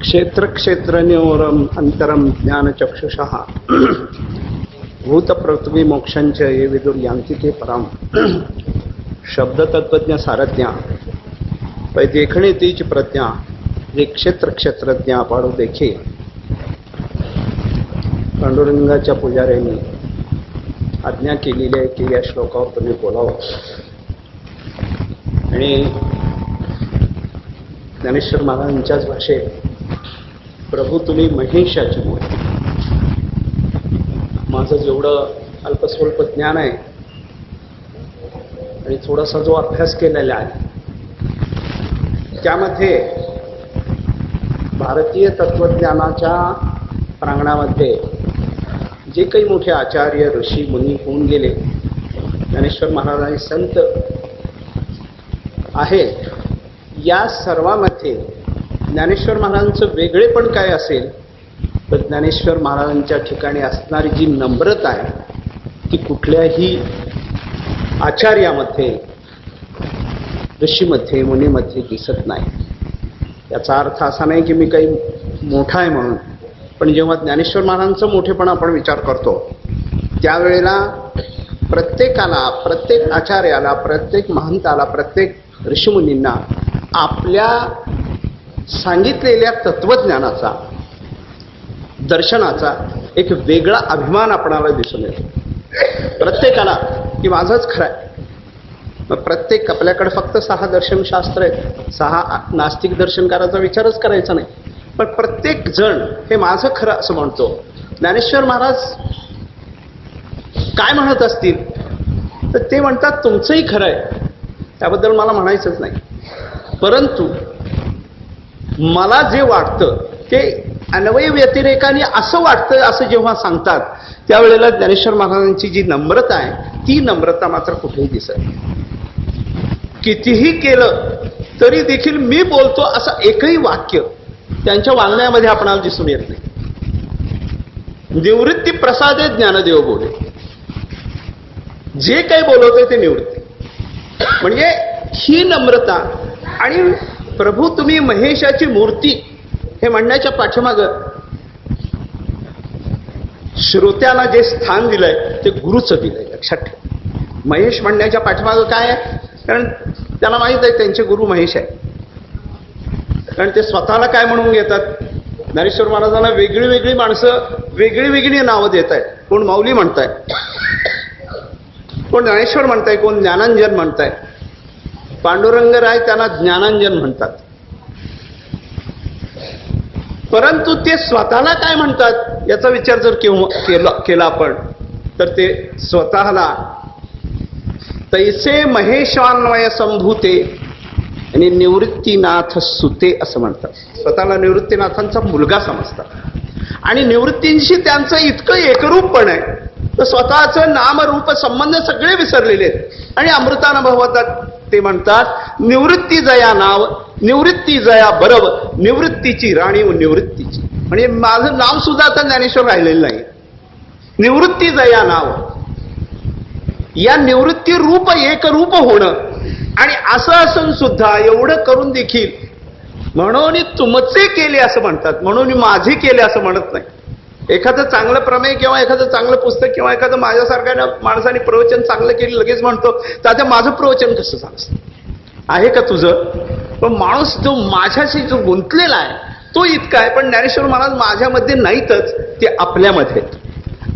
क्षेत्र क्षेत्रनियोरम अंतरम ज्ञानचक्षुषः भूतप्रथमी मोक्षंच ये विदुर यांतिके परम शब्द तत्वज्ञ सारज्ञा पै देखणे तीच प्रज्ञा जे क्षेत्र क्षेत्रज्ञा पाडू देखे. पांडुरंगाच्या पुजाऱ्यांनी आज्ञा केलेली आहे की या श्लोकावर तुम्ही बोलावं. आणि ज्ञानेश्वर महाराजांच्याच भाषेत प्रभू तुम्ही महेशाची मूर्ती. माझं जेवढं अल्पस्वल्प ज्ञान आहे आणि थोडासा जो अभ्यास केलेला आहे त्यामध्ये भारतीय तत्वज्ञानाच्या प्रांगणामध्ये जे काही मोठे आचार्य ऋषी मुनी होऊन गेले, ज्ञानेश्वर महाराजांनी संत आहेत, या सर्वांमध्ये ज्ञानेश्वर महाराजांचं वेगळेपण काय असेल तर ज्ञानेश्वर महाराजांच्या ठिकाणी असणारी जी नम्रता आहे ती कुठल्याही आचार्यामध्ये ऋषीमध्ये मुनीमध्ये दिसत नाही. याचा अर्थ असा नाही की मी काही मोठा आहे म्हणून, पण जेव्हा ज्ञानेश्वर महाराजांचं मोठेपण आपण विचार करतो त्यावेळेला प्रत्येकाला, प्रत्येक आचार्याला, प्रत्येक महंताला, प्रत्येक ऋषीमुनींना आपल्या सांगितलेल्या तत्वज्ञानाचा, दर्शनाचा एक वेगळा अभिमान आपणाला दिसून येतो. प्रत्येकाला की माझंच खरं आहे. मग प्रत्येक आपल्याकडे फक्त 6 दर्शनशास्त्र आहेत, 6 नास्तिक दर्शनकाराचा विचारच करायचा नाही, पण प्रत्येक जण हे माझं खरं असं म्हणतो. ज्ञानेश्वर महाराज काय म्हणत असतील तर ते म्हणतात तुमचंही खरं आहे, त्याबद्दल मला म्हणायचंच नाही, परंतु मला जे वाटतं ते अन्वय व्यतिरेकाने असं वाटतं असं जेव्हा सांगतात त्यावेळेला ज्ञानेश्वर महाराजांची जी नम्रता आहे ती नम्रता मात्र कुठेही दिसत नाही. कितीही केलं तरी देखील मी बोलतो असं एकही वाक्य त्यांच्या वाङ्मयामध्ये आपणाला दिसून येत नाही. निवृत्ती प्रसादे ज्ञानदेव बोले, जे काही बोलवतोय ते निवृत्ती. म्हणजे ही नम्रता. आणि प्रभू तुम्ही महेशाची मूर्ती हे म्हणण्याच्या पाठीमागं श्रोत्याला जे स्थान दिलंय ते गुरुचं दिलंय, लक्षात ठेवा. महेश म्हणण्याच्या पाठीमागं काय आहे? कारण त्यांना माहित आहे त्यांचे गुरु महेश आहे. कारण ते स्वतःला काय म्हणून घेतात? ज्ञानेश्वर महाराजांना वेगळी वेगळी माणसं वेगळी वेगळी नावं देत आहेत. कोण माऊली म्हणताय, कोण ज्ञानेश्वर म्हणताय, कोण ज्ञानांजन म्हणताय. पांडुरंग राय त्यांना ज्ञानांजन म्हणतात. परंतु ते स्वतःला काय म्हणतात याचा विचार जर केला आपण तर ते स्वतःला तैसे महेशान्वय संभूते आणि निवृत्तीनाथ सुते असं म्हणतात. स्वतःला निवृत्तीनाथांचा मुलगा समजतात आणि निवृत्तींशी त्यांचं इतकं एकरूपपण आहे तर स्वतःचं नाम रूप संबंध सगळे विसरलेले आहेत. आणि अमृतानुभवात ते म्हणतात निवृत्ती जया नाव, निवृत्ती जया बरव, निवृत्तीची राणी व निवृत्तीची. म्हणजे माझं नाव सुद्धा आता ज्ञानेश्वर राहिलेलं नाही. निवृत्ती जया नाव, या निवृत्ती रूप एक रूप होणं. आणि असं असून सुद्धा एवढं करून देखील म्हणून तुमचे केले असं म्हणतात, म्हणून माझे केले असं म्हणत नाही. एखादं चांगलं प्रमेय किंवा एखादं चांगलं पुस्तक किंवा एखादं माझ्यासारख्या माणसाने प्रवचन चांगलं केलं लगेच म्हणतो तात्या माझं प्रवचन कसं झालं आहे का तुझं? पण माणूस जो माझ्याशी जो गुंतलेला आहे तो इतका आहे. पण ज्ञानेश्वर महाराज माझ्यामध्ये नाहीतच, ते आपल्यामध्ये आहेत.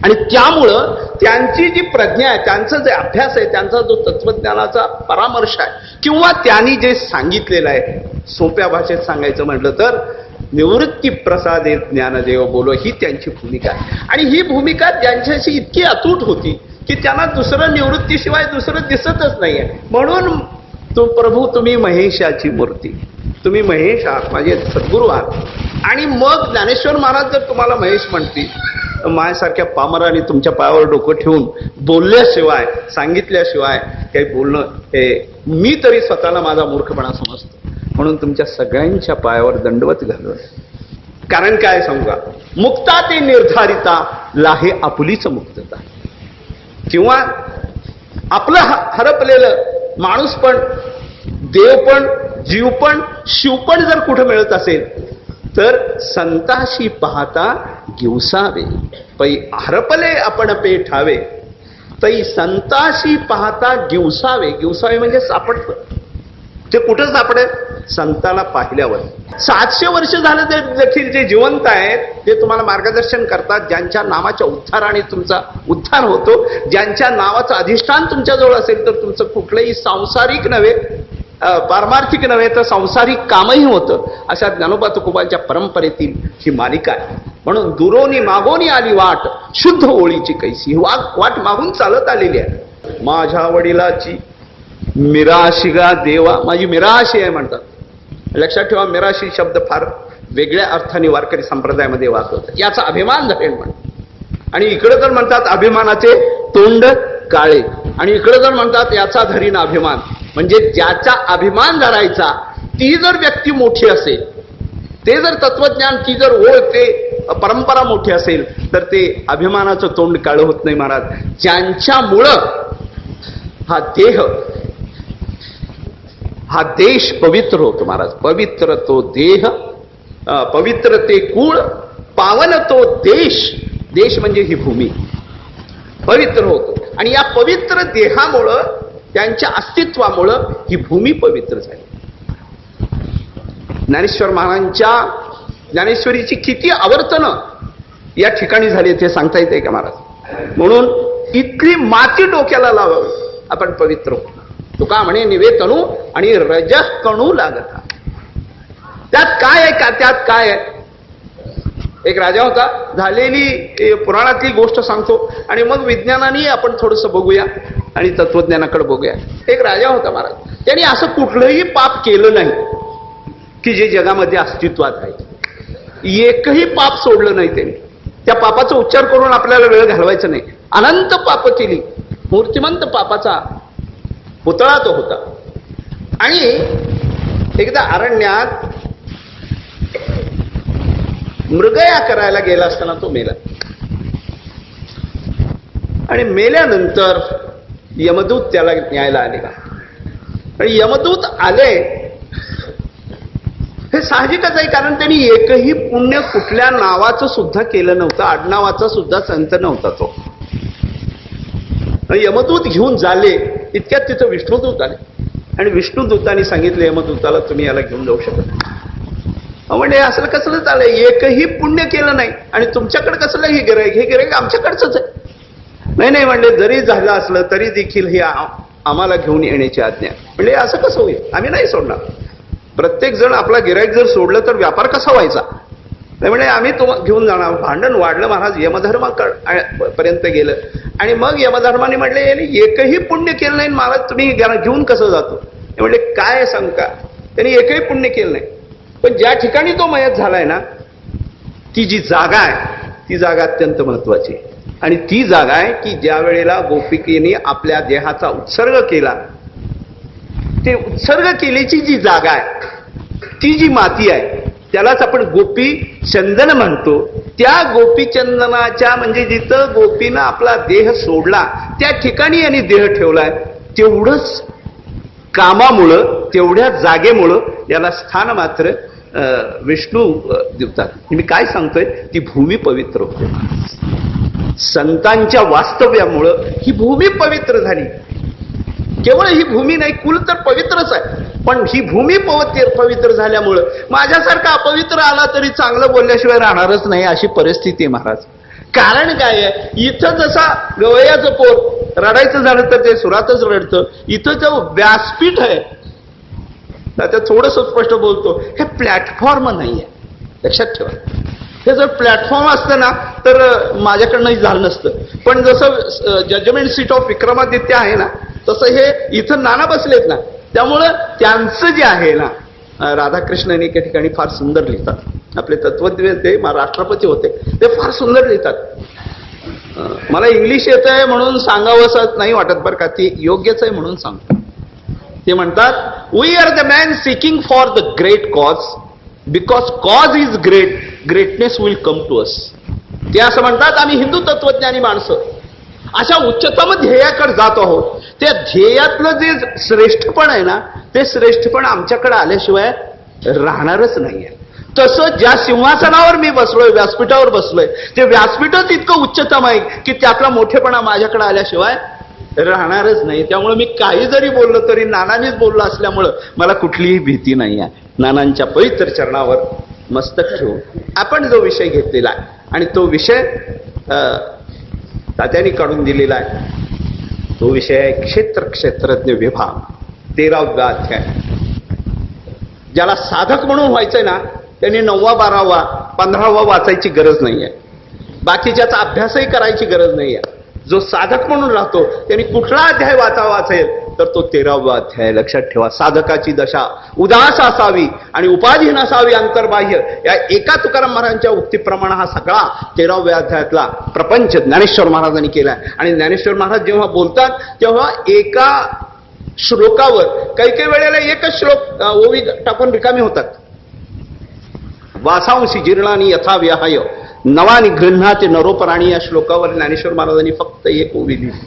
आणि त्यामुळं त्यांची जी प्रज्ञा आहे, त्यांचा जे अभ्यास आहे, त्यांचा जो तत्वज्ञानाचा परामर्श आहे किंवा त्यांनी जे सांगितलेलं आहे, सोप्या भाषेत सांगायचं म्हटलं तर निवृत्ती प्रसादे ज्ञानदेव बोलो, ही त्यांची भूमिका आहे. आणि ही भूमिका त्यांच्याशी इतकी अतूट होती की त्यांना दुसरं निवृत्तीशिवाय दुसरं दिसतच नाहीये. म्हणून तो प्रभू तुम्ही महेशाची मूर्ती, तुम्ही महेश आहात, माझे सद्गुरू आहात. आणि मग ज्ञानेश्वर महाराज जर तुम्हाला महेश म्हणतील, माझ्यासारख्या पामराने तुमच्या पायावर डोकं ठेवून बोलल्याशिवाय, सांगितल्याशिवाय काही बोलणं हे मी तरी स्वतःला माझा मूर्खपणा समजतो. म्हणून तुमच्या सगळ्यांच्या पायावर दंडवत घालून. कारण काय सांगा, मुक्ता ते निर्धारिता लाहे आपुलीच मुक्तता. किंवा आपलं हरपलेलं माणूस पण, देव पण, जीव पण, शिव पण जर कुठं मिळत असेल तर संताशी पाहता गिवसावे, पै हरपले आपण पेठावे, तै संताशी पाहता गिवसावे. गिवसावे म्हणजे सापडतं. ते कुठं सापडेल? संताला पाहिल्यावर. 700 वर्ष झालं ते देखील जे जिवंत आहेत, ते तुम्हाला मार्गदर्शन करतात. ज्यांच्या नावाच्या उद्धाराने तुमचा उद्धार होतो, ज्यांच्या नावाचं अधिष्ठान तुमच्याजवळ असेल तर तुमचं कुठलंही सांसारिक नव्हे, पारमार्थिक नव्हे तर सांसारिक कामही होतं. अशा ज्ञानोबा तुकोबांच्या परंपरेतील ही मालिका आहे. म्हणून दुरोनी मागोनी आली वाट, शुद्ध ओळीची कैसी. ही वाट मागून चालत आलेली आहे. माझ्या वडिलाची मिराशी गा देवा, माझी मिराशी आहे म्हणतात. लक्षात ठेवा, मिराशी शब्द फार वेगळ्या अर्थाने वारकरी संप्रदायामध्ये वापरतात. याचा अभिमान धरेल म्हणतात. आणि इकडे तर म्हणतात अभिमानाचे तोंड काळे, आणि इकडे जर म्हणतात याचा धरीन अभिमान. म्हणजे ज्याचा अभिमान धरायचा ती जर व्यक्ती मोठी असेल, ते जर तत्वज्ञान, ती जर ओळ, ते परंपरा मोठी असेल, तर ते अभिमानाचं तोंड काळं होत नाही महाराज. ज्यांच्यामुळं हा देह, हा देश पवित्र होतो महाराज. पवित्र तो देह, पवित्र ते कुळ, पावन तो देश. देश म्हणजे ही भूमी पवित्र होतो. आणि या पवित्र देहामुळं, त्यांच्या अस्तित्वामुळं ही भूमी पवित्र झाली. ज्ञानेश्वर महाराजांच्या ज्ञानेश्वरीची किती आवर्तनं या ठिकाणी झाली ते सांगता येते का महाराज? म्हणून इथली माती डोक्याला लावावी, आपण पवित्र होतो. तुका म्हणे निवेतनू आणि रजः कणू लागता. त्यात काय आहे का? त्यात काय आहे? एक राजा होता, झालेली पुराणातली गोष्ट सांगतो आणि मग विज्ञानाने आपण थोडंसं बघूया आणि तत्वज्ञानाकडे बघूया. एक राजा होता महाराज, त्यांनी असं कुठलंही पाप केलं नाही की जे जगामध्ये अस्तित्वात आहे. एकही पाप सोडलं नाही त्यांनी. त्या पापाचा उच्चार करून आपल्याला वेळ घालवायचा नाही. अनंत पाप केली, मूर्तिमंत पापाचा पुतळा तो होता. आणि एकदा अरण्यात मृगया करायला गेला असताना तो मेला. आणि मेल्यानंतर यमदूत त्याला न्यायला आलेला. आणि यमदूत आले हे साहजिकच आहे, कारण त्यांनी एकही पुण्य कुठल्या नावाचं सुद्धा केलं नव्हतं, आडनावाचा सुद्धा संत नव्हता तो. यमदूत घेऊन झाले इतक्यात तिथं विष्णुदूत आले. आणि विष्णुदूतांनी सांगितले यमदूताला, तुम्ही याला घेऊन जाऊ शकत नाही. म्हणजे असलं कसलं चाललंय? एकही पुण्य केलं नाही आणि तुमच्याकडे कसलं हे गिऱ्हाईक? हे गिऱ्हाईक आमच्याकडचंच आहे. नाही नाही म्हणले, जरी झालं असलं तरी देखील हे आम्हाला घेऊन येण्याची आज्ञा. म्हणजे असं कसं होईल? आम्ही नाही सोडणार. प्रत्येक जण आपला गिऱ्हाईक जर सोडलं तर व्यापार कसा व्हायचा? नाही म्हणजे आम्ही घेऊन जाणार. भांडण वाढलं महाराज, यमधर्मापर्यंत गेलं. आणि मग यमधर्माने म्हटले, एकही पुण्य केलं नाही महाराज, तुम्ही घेऊन कसं जातो? म्हणजे काय सांगता? त्यांनी एकही पुण्य केलं नाही. पण ज्या ठिकाणी तो मयत झालाय ना, ती जी जागा आहे ती जागा अत्यंत महत्वाची आहे. आणि ती जागा आहे की ज्या वेळेला गोपिकेने आपल्या देहाचा उत्सर्ग केला, ते उत्सर्ग केल्याची जी जागा आहे, ती जी माती आहे, त्यालाच आपण गोपी चंदन म्हणतो. त्या गोपी चंदनाच्या, म्हणजे जिथं गोपीनं आपला देह सोडला त्या ठिकाणी यांनी देह ठेवलाय. तेवढंच कामामुळं, तेवढ्या जागेमुळं याला स्थान मात्र विष्णू देवतात. मी काय सांगतोय, ती भूमी पवित्र होते. संतांच्या वास्तव्यामुळं ही भूमी पवित्र झाली. केवळ ही भूमी नाही, कुल तर पवित्रच आहे, पण ही भूमी पवित्र झाल्यामुळं माझ्यासारखा अपवित्र आला तरी चांगलं बोलल्याशिवाय राहणारच नाही, अशी परिस्थिती आहे महाराज. कारण काय आहे? इथं जसा गवयाचं पोर रडायचं झालं तर ते सुरातच रडतं. इथं जो व्यासपीठ आहे, आता थोडंस स्पष्ट बोलतो, हे प्लॅटफॉर्म नाही आहे. लक्षात ठेवा, हे जर प्लॅटफॉर्म असतं ना तर माझ्याकडनंही झालं नसतं. पण जसं जजमेंट सीट ऑफ विक्रमादित्य आहे ना, तसं हे इथं नाना बसलेत ना, त्यामुळं त्यांचं जे आहे ना, राधाकृष्णन एके ठिकाणी फार सुंदर लिहितात. आपले तत्वज्ञ ते राष्ट्रपती होते, ते फार सुंदर लिहितात. मला इंग्लिश येत आहे म्हणून सांगावं असं नाही वाटत बरं का, ते योग्यच आहे म्हणून सांगतो. ते म्हणतात, we are the man seeking for the great cause, because cause is great, greatness will come to us. ते असं म्हणतात, आम्ही हिंदू तत्वज्ञानी माणसं अशा उच्चतम ध्येयाकडे जात आहोत. त्या ध्येयातलं जे श्रेष्ठपण आहे ना, ते श्रेष्ठपण आमच्याकडे आल्याशिवाय राहणारच नाहीये. तसं ज्या सिंहासनावर मी बसलोय, व्यासपीठावर बसलोय, ते व्यासपीठच इतकं उच्चतम आहे की त्यातला मोठेपणा माझ्याकडे आल्याशिवाय राहणारच नाही. त्यामुळे मी काही जरी बोललो तरी नानांनीच बोललो असल्यामुळं मला कुठलीही भीती नाही आहे. नानांच्या पवित्र चरणावर मस्तक ठेवून आपण जो विषय घेतलेला आहे आणि तो विषय तात्यांनी काढून दिलेला आहे, तो विषय आहे क्षेत्रज्ञ विभाग, 13वा अध्याय. ज्याला साधक म्हणून व्हायचंय ना त्यांनी 9वा 12वा 15वा वाचायची गरज नाहीये, बाकीच्याचा अभ्यासही करायची गरज नाहीये. जो साधक म्हणून राहतो त्यांनी कुठला अध्याय वाचावा असेल तर तो 13वा अध्याय. लक्षात ठेवा, साधकाची दशा उदास असावी आणि उपाधी नसावी अंतर्बाह्य, या एका तुकाराम महाराजांच्या उक्तीप्रमाणे हा सगळा 13व्या अध्यायातला प्रपंच ज्ञानेश्वर महाराजांनी केलाय. आणि ज्ञानेश्वर महाराज जेव्हा बोलतात तेव्हा एका श्लोकावर काही वेळेला एकच श्लोक ओवी टाकून रिकामी होतात. वासांशी जीर्णानी यथा विहाय नवानी गृह्णाते नरोपराणी, या श्लोकावर ज्ञानेश्वर महाराजांनी फक्त एक ओवी लिहिली,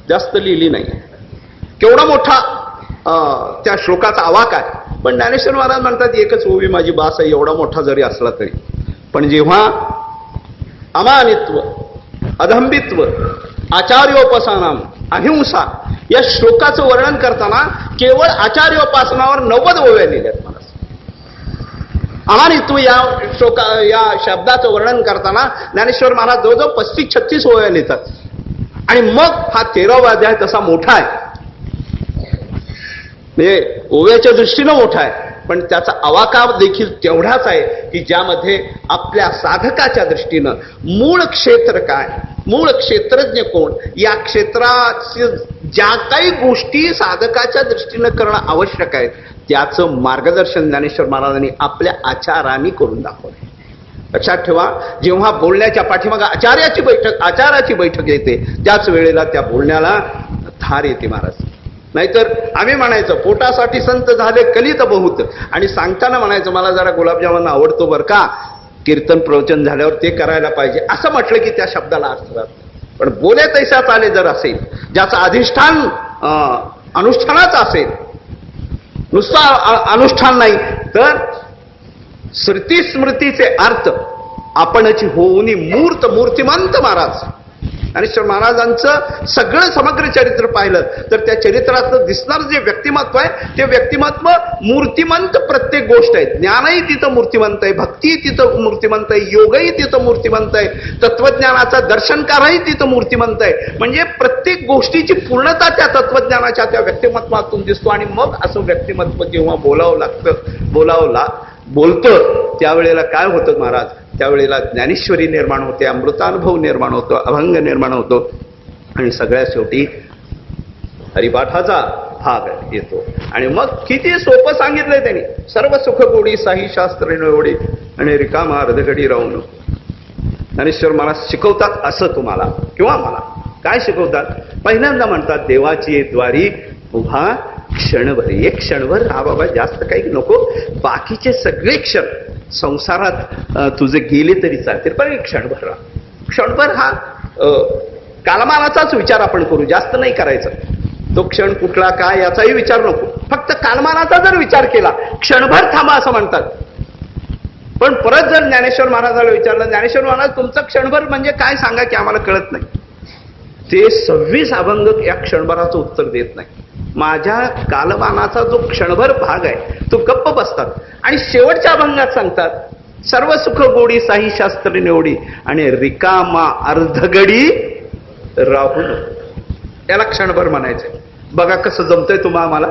जास्त लिहिली नाही. केवढा मोठा त्या श्लोकाचा आवाक आहे, पण ज्ञानेश्वर महाराज म्हणतात एकच ओवी माझी बास आहे, एवढा मोठा जरी असला तरी. पण जेव्हा अमानित्व, अधंबित्व, आचार्योपासनाम, अहिंसा या श्लोकाचं वर्णन करताना केवळ आचार्योपासनावर 90 ओव्या लिहिल्यात. मला अमानित्व या शब्दाचं वर्णन करताना ज्ञानेश्वर महाराज जवळजवळ 35-36 ओव्या लिहितात. आणि मग हा 13वा अध्याय तसा मोठा आहे, म्हणजे ओव्याच्या दृष्टीनं मोठा आहे, पण त्याचा आवाका देखील तेवढाच आहे की ज्यामध्ये आपल्या साधकाच्या दृष्टीनं मूळ क्षेत्र काय, मूळ क्षेत्रज्ञ कोण, या क्षेत्राची ज्या काही गोष्टी साधकाच्या दृष्टीनं करणं आवश्यक आहे त्याचं मार्गदर्शन ज्ञानेश्वर महाराजांनी आपल्या आचारांनी करून दाखवलं. लक्षात ठेवा, जेव्हा बोलण्याच्या पाठीमागे आचाराची बैठक येते त्याच वेळेला त्या बोलण्याला धार येते महाराज. नाहीतर आम्ही म्हणायचं पोटासाठी संत झाले कलित बहुत, आणि सांगताना म्हणायचं मला जरा गुलाबजामुन आवडतो बरं का, कीर्तन प्रवचन झाल्यावर ते करायला पाहिजे, असं म्हटलं की त्या शब्दाला अर्थ राहतो. पण बोले तैसा चाले जर असेल, ज्याचं अधिष्ठान अनुष्ठानाचं असेल, नुसता अनुष्ठान नाही तर श्रुती स्मृतीचे अर्थ आपणची होऊनी मूर्तिमंत महाराज. ज्ञानेश्वर महाराजांचं सगळं समग्र चरित्र पाहिलं तर त्या चरित्रातलं दिसणारं जे व्यक्तिमत्व आहे ते व्यक्तिमत्व मूर्तिमंत प्रत्येक गोष्ट आहे. ज्ञानही तिथं मूर्तिमंत आहे, भक्ती तिथं मूर्तिमंत आहे, योगही तिथं मूर्तिमंत आहे, तत्वज्ञानाचा दर्शनकारही तिथं मूर्तिमंत आहे. म्हणजे प्रत्येक गोष्टीची पूर्णता त्या तत्वज्ञानाच्या त्या व्यक्तिमत्वातून दिसतो. आणि मग असं व्यक्तिमत्व जेव्हा बोलतं त्यावेळेला काय होतं महाराज, त्यावेळेला ज्ञानेश्वरी निर्माण होते, अमृतानुभव निर्माण होतो, अभंग निर्माण होतो, आणि सगळ्यात शेवटी हरिपाठाचा भाग येतो. आणि मग किती सोपं सांगितलंय त्यांनी, सर्व सुख गोडी साही शास्त्र निवडी आणि रिकामा अर्धघडी राहून. ज्ञानेश्वर महाराज शिकवतात असं तुम्हाला किंवा मला काय शिकवतात, पहिल्यांदा म्हणतात देवाची द्वारी उभा क्षणभर, एक क्षणभर हा बाबा, जास्त काही नको, बाकीचे सगळे क्षण संसारात तुझे गेले तरी चालतील, पण एक क्षणभर राहा. क्षणभर हा कालमानाचाच विचार आपण करू, जास्त नाही करायचा. तो क्षण कुठला काय याचाही विचार नको, फक्त कालमानाचा जर विचार केला, क्षणभर थांबा असं म्हणतात. पण परत जर ज्ञानेश्वर महाराजाला विचारलं, ज्ञानेश्वर महाराज तुमचं क्षणभर म्हणजे काय सांगा की आम्हाला कळत नाही, ते 26 अभंग या क्षणभराचं उत्तर देत नाही. माझ्या कालमानाचा जो क्षणभर भाग आहे तो गप्प बसतात आणि शेवटच्या अभंगात सांगतात सर्व सुख गोडी साही शास्त्र निवडी आणि रिकामा अर्धगडी राहून. याला क्षणभर म्हणायचंय. बघा कसं जमतंय तुम्हाला.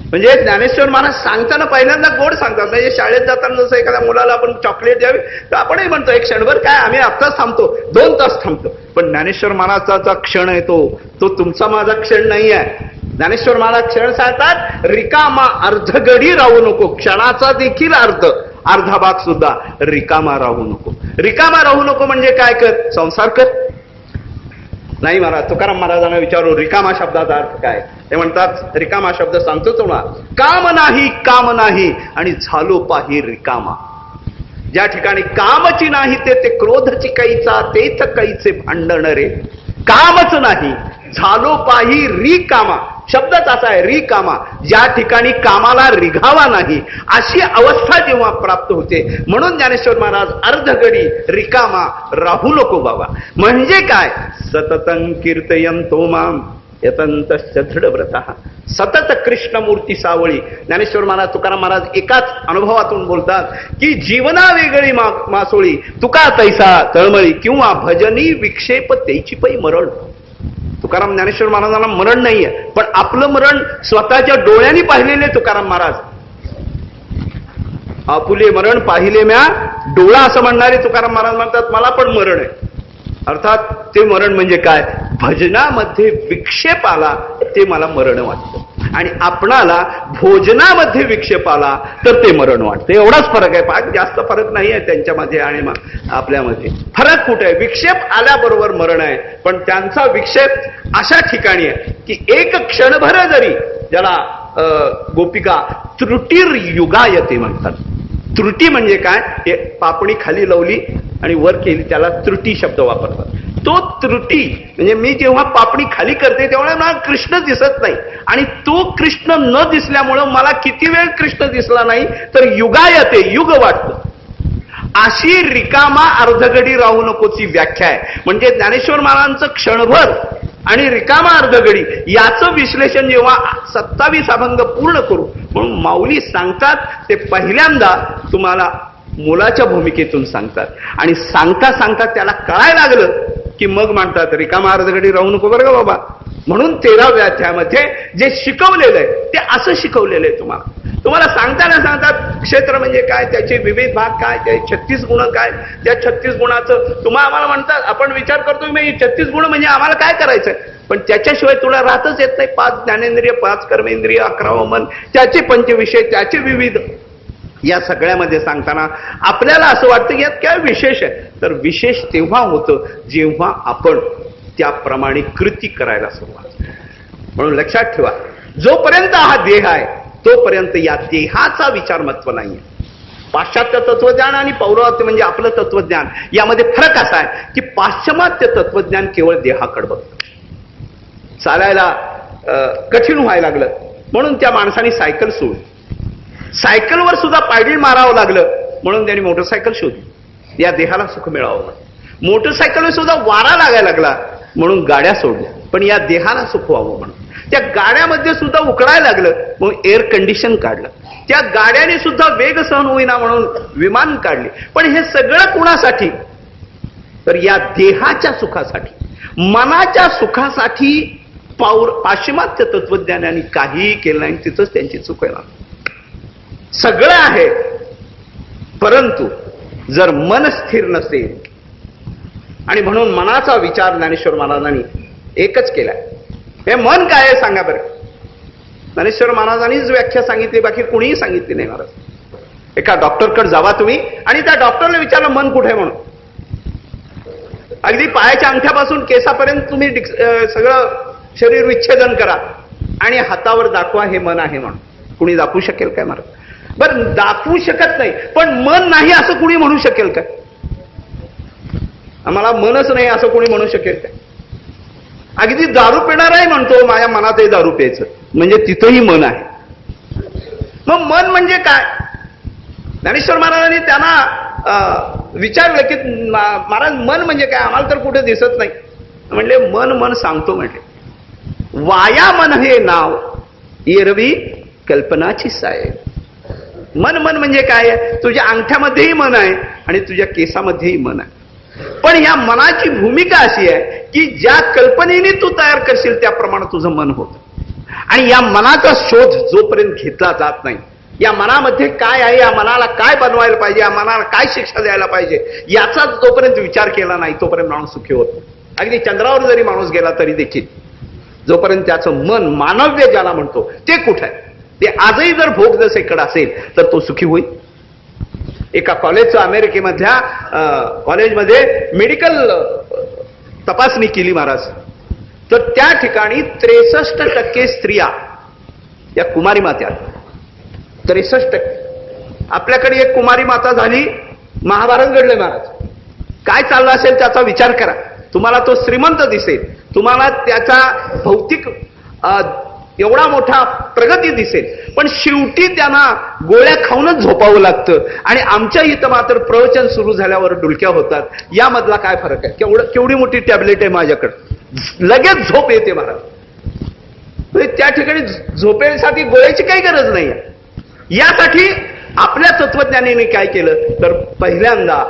म्हणजे ज्ञानेश्वर महाराज सांगताना पहिल्यांदा गोड सांगतात. म्हणजे शाळेत जाताना जसं एखाद्या मुलाला आपण चॉकलेट द्यावी तर आपणही म्हणतो एक क्षणभर काय, आम्ही आत्ताच थांबतो, 2 तास थांबतो. पण ज्ञानेश्वर महाराजाचा क्षण आहे तो तुमचा माझा क्षण नाही आहे. ज्ञानेश्वर महाराज क्षण सांगतात रिकामा अर्धगडी राहू नको, क्षणाचा देखील अर्धा भाग सुद्धा रिकामा राहू नको. रिकामा राहू नको म्हणजे काय, कर संसार कर. नाही महाराज, तुकाराम महाराजांना विचारू रिकामा शब्दाचा अर्थ काय. ते म्हणतात रिकामा शब्द सांगतो तुम्हाला, काम नाही आणि झालो पाही रिकामा. ज्या ठिकाणी कामची नाही ते क्रोधची कैचा, तेच कैचे भांडण रे. कामच नाही झालो पाही रिकामा. शब्दच असा आहे रिकामा, ज्या ठिकाणी कामाला रिघावा नाही अशी अवस्था जेव्हा प्राप्त होते. म्हणून ज्ञानेश्वर महाराज अर्धगडी रिकामा राहू नको बाबा. म्हणजे काय? सततं कीर्तयंतो माम यतंतश्च दृढव्रतः. सतत कृष्णमूर्ती सावळी. ज्ञानेश्वर महाराज तुकाराम महाराज एकाच अनुभवातून बोलतात की जीवना वेगळी मासोळी तुका तैसा तळमळी किंवा भजनी विक्षेप तेची पै मरण. तुकाराम ज्ञानेश्वर महाराजांना मरण नाहीये, पण आपलं मरण स्वतःच्या डोळ्यांनी पाहिलेले तुकाराम महाराज. आपुले मरण पाहिले म्या डोळा असं म्हणणारे तुकाराम महाराज म्हणतात मला पण मरण आहे. अर्थात ते मरण म्हणजे काय? भजनामध्ये विक्षेप आला ते मला मरण वाटतं, आणि आपणाला भोजनामध्ये विक्षेप आला तर ते मरण वाटतं. एवढाच फरक आहे. फार जास्त फरक नाही आहे त्यांच्यामध्ये आणि आपल्यामध्ये. फरक कुठे आहे? विक्षेप आल्याबरोबर मरण आहे, पण त्यांचा विक्षेप अशा ठिकाणी आहे की एक क्षणभर जरी, ज्याला गोपिका त्रुटीर युगायते म्हणतात. त्रुटी म्हणजे काय? हे पापणी खाली लावली आणि वर केली त्याला त्रुटी शब्द वापरतात. तो त्रुटी म्हणजे मी जेव्हा पापणी खाली करते तेव्हा मला कृष्ण दिसत नाही, आणि तो कृष्ण न दिसल्यामुळं मला किती वेळ कृष्ण दिसला नाही तर युगायते, युग वाटतं. अशी रिकामा अर्धगडी राहू नकोची व्याख्या आहे. म्हणजे ज्ञानेश्वर महाराजांचं क्षणभर आणि रिकामा अर्धगडी याचं विश्लेषण जेव्हा 27 अभंग पूर्ण करू म्हणून माऊली सांगतात ते पहिल्यांदा तुम्हाला मुलाच्या भूमिकेतून सांगतात, आणि सांगता सांगता त्याला कळायला लागलं की मग म्हणतात रिकामा अर्धगडी राहू नको बरं का बाबा. म्हणून 13व्या अध्यायामध्ये जे शिकवलेलं आहे ते असं शिकवलेलं आहे. तुम्हाला सांगताना सांगतात क्षेत्र म्हणजे काय, त्याचे विविध भाग काय, त्याचे 36 गुण काय, त्या 36 गुणाचं तुम्हाला आम्हाला म्हणतात. आपण विचार करतो की 36 गुण म्हणजे आम्हाला काय करायचंय, पण त्याच्याशिवाय तुला राहतच येत नाही. 5 ज्ञानेंद्रिय, 5 कर्मेंद्रिय, 11 मन, त्याचे पंचविषय, त्याचे विविध. या सगळ्यामध्ये सांगताना आपल्याला असं वाटतं की यात काय विशेष आहे, तर विशेष तेव्हा होतं जेव्हा आपण त्याप्रमाणे कृती करायला सुरुवात. म्हणून लक्षात ठेवा, जोपर्यंत हा देह आहे तोपर्यंत या देहाचा विचार महत्व नाहीये. पाश्चात्य तत्वज्ञान आणि पौर्वात्य म्हणजे आपलं तत्वज्ञान यामध्ये फरक असा आहे की पाश्चिमात्य तत्वज्ञान केवळ देहाकडे बघतं. चालायला कठीण व्हायला लागलं म्हणून त्या माणसाने सायकल सोडली. सायकलवर सुद्धा पायडील मारावं लागलं म्हणून त्यांनी मोटरसायकल शोधली, या देहाला सुख मिळावं म्हणून. मोटरसायकलवर सुद्धा वारा लागायला लागला म्हणून गाड्या सोडल्या, पण या देहाला सुख व्हावं म्हणून. त्या गाड्यामध्ये सुद्धा उकडायला लागलं म्हणून एअर कंडिशन काढलं. त्या गाड्याने सुद्धा वेग सहन होईना म्हणून विमान काढले. पण हे सगळं कुणासाठी? तर या देहाच्या सुखासाठी, मनाच्या सुखासाठी. पाश्चिमात्य तत्वज्ञानाने काहीही केलं नाही, तिथंच त्यांची चूक आहे. सगळं आहे, परंतु जर मन स्थिर नसेल, आणि म्हणून मनाचा विचार ज्ञानेश्वर महाराजांनी एकच केलाय. हे मन काय आहे सांगा बरं. ज्ञानेश्वर महाराजांनीच व्याख्या सांगितली, बाकी कुणीही सांगितली नाही. महाराज, एका डॉक्टरकडे जावा तुम्ही आणि त्या डॉक्टरला विचारलं मन कुठे म्हणून. अगदी पायाच्या अंगठ्यापासून केसापर्यंत तुम्ही सगळं शरीर विच्छेदन करा आणि हातावर दाखवा हे मन आहे म्हणून. कुणी दाखवू शकेल काय महाराज? बरं, दाखवू शकत नाही, पण मन नाही असं कुणी म्हणू शकेल काय? आम्हाला मनच नाही असं कोणी म्हणू शकेल काय? अगदी दारू पिणाराही म्हणतो माझ्या मनातही दारू प्यायचं, म्हणजे तिथंही मन आहे. मग मन म्हणजे काय? ज्ञानेश्वर महाराजांनी त्यांना विचारलं की महाराज मन म्हणजे काय? आम्हाला तर कुठे दिसत नाही. म्हणले मन मन सांगतो. म्हटले वाया मन हे नाव एरवी कल्पनाची साय. मन मन म्हणजे काय? तुझ्या अंगठ्यामध्येही मन आहे आणि तुझ्या केसामध्येही मन आहे. पण या मनाची भूमिका अशी आहे की ज्या कल्पनेने तू तयार करशील त्याप्रमाणे तुझं मन होतं. आणि या मनाचा शोध जोपर्यंत घेतला जात नाही, या मनामध्ये काय आहे, या मनाला काय बनवायला पाहिजे, या मनाला काय शिक्षा द्यायला पाहिजे, याचा जोपर्यंत विचार केला नाही तोपर्यंत माणूस सुखी होत नाही. अगदी चंद्रावर जरी माणूस गेला तरी देखील जोपर्यंत त्याचं मन मानव्य ज्याला म्हणतो ते कुठं आहे, ते आजही जर भोग दशेकडे असेल तर तो सुखी होईल. एका कॉलेजचं अमेरिकेमधल्या कॉलेजमध्ये मेडिकल तपासणी केली महाराज, तर त्या ठिकाणी 63% स्त्रिया या कुमारी मात्या. 63%. आपल्याकडे एक कुमारी माता झाली, महाभारत घडले महाराज. काय चाललं असेल त्याचा विचार करा. तुम्हाला तो श्रीमंत दिसेल, तुम्हाला त्याचा भौतिक एवढा मोठा प्रगती दिसेल, पण शेवटी त्यांना गोळ्या खाऊनच झोपावं लागतं. आणि आमच्या इथं मात्र प्रवचन सुरू झाल्यावर डुलक्या होतात. यामधला काय फरक आहे? केवढी मोठी टॅबलेट आहे माझ्याकडे, लगेच झोप येते मला. त्या ठिकाणी झोपेसाठी गोळ्याची काही गरज नाही. यासाठी आपल्या तत्वज्ञानीने काय केलं तर पहिल्यांदा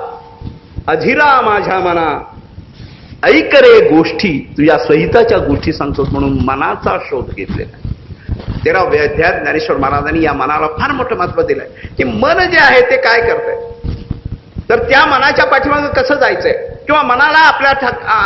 अधीरा माझ्या मना ऐक रे गोष्टी, तुझ्या सहिताच्या गोष्टी सांगतो म्हणून मनाचा शोध घेतलेला. 13व्या अध्यायात ज्ञानेश्वर महाराजांनी या मनाला फार मोठं महत्व दिलंय की मन जे आहे ते काय करतंय, तर त्या मनाच्या पाठीमागे कसं जायचंय किंवा मनाला आपल्या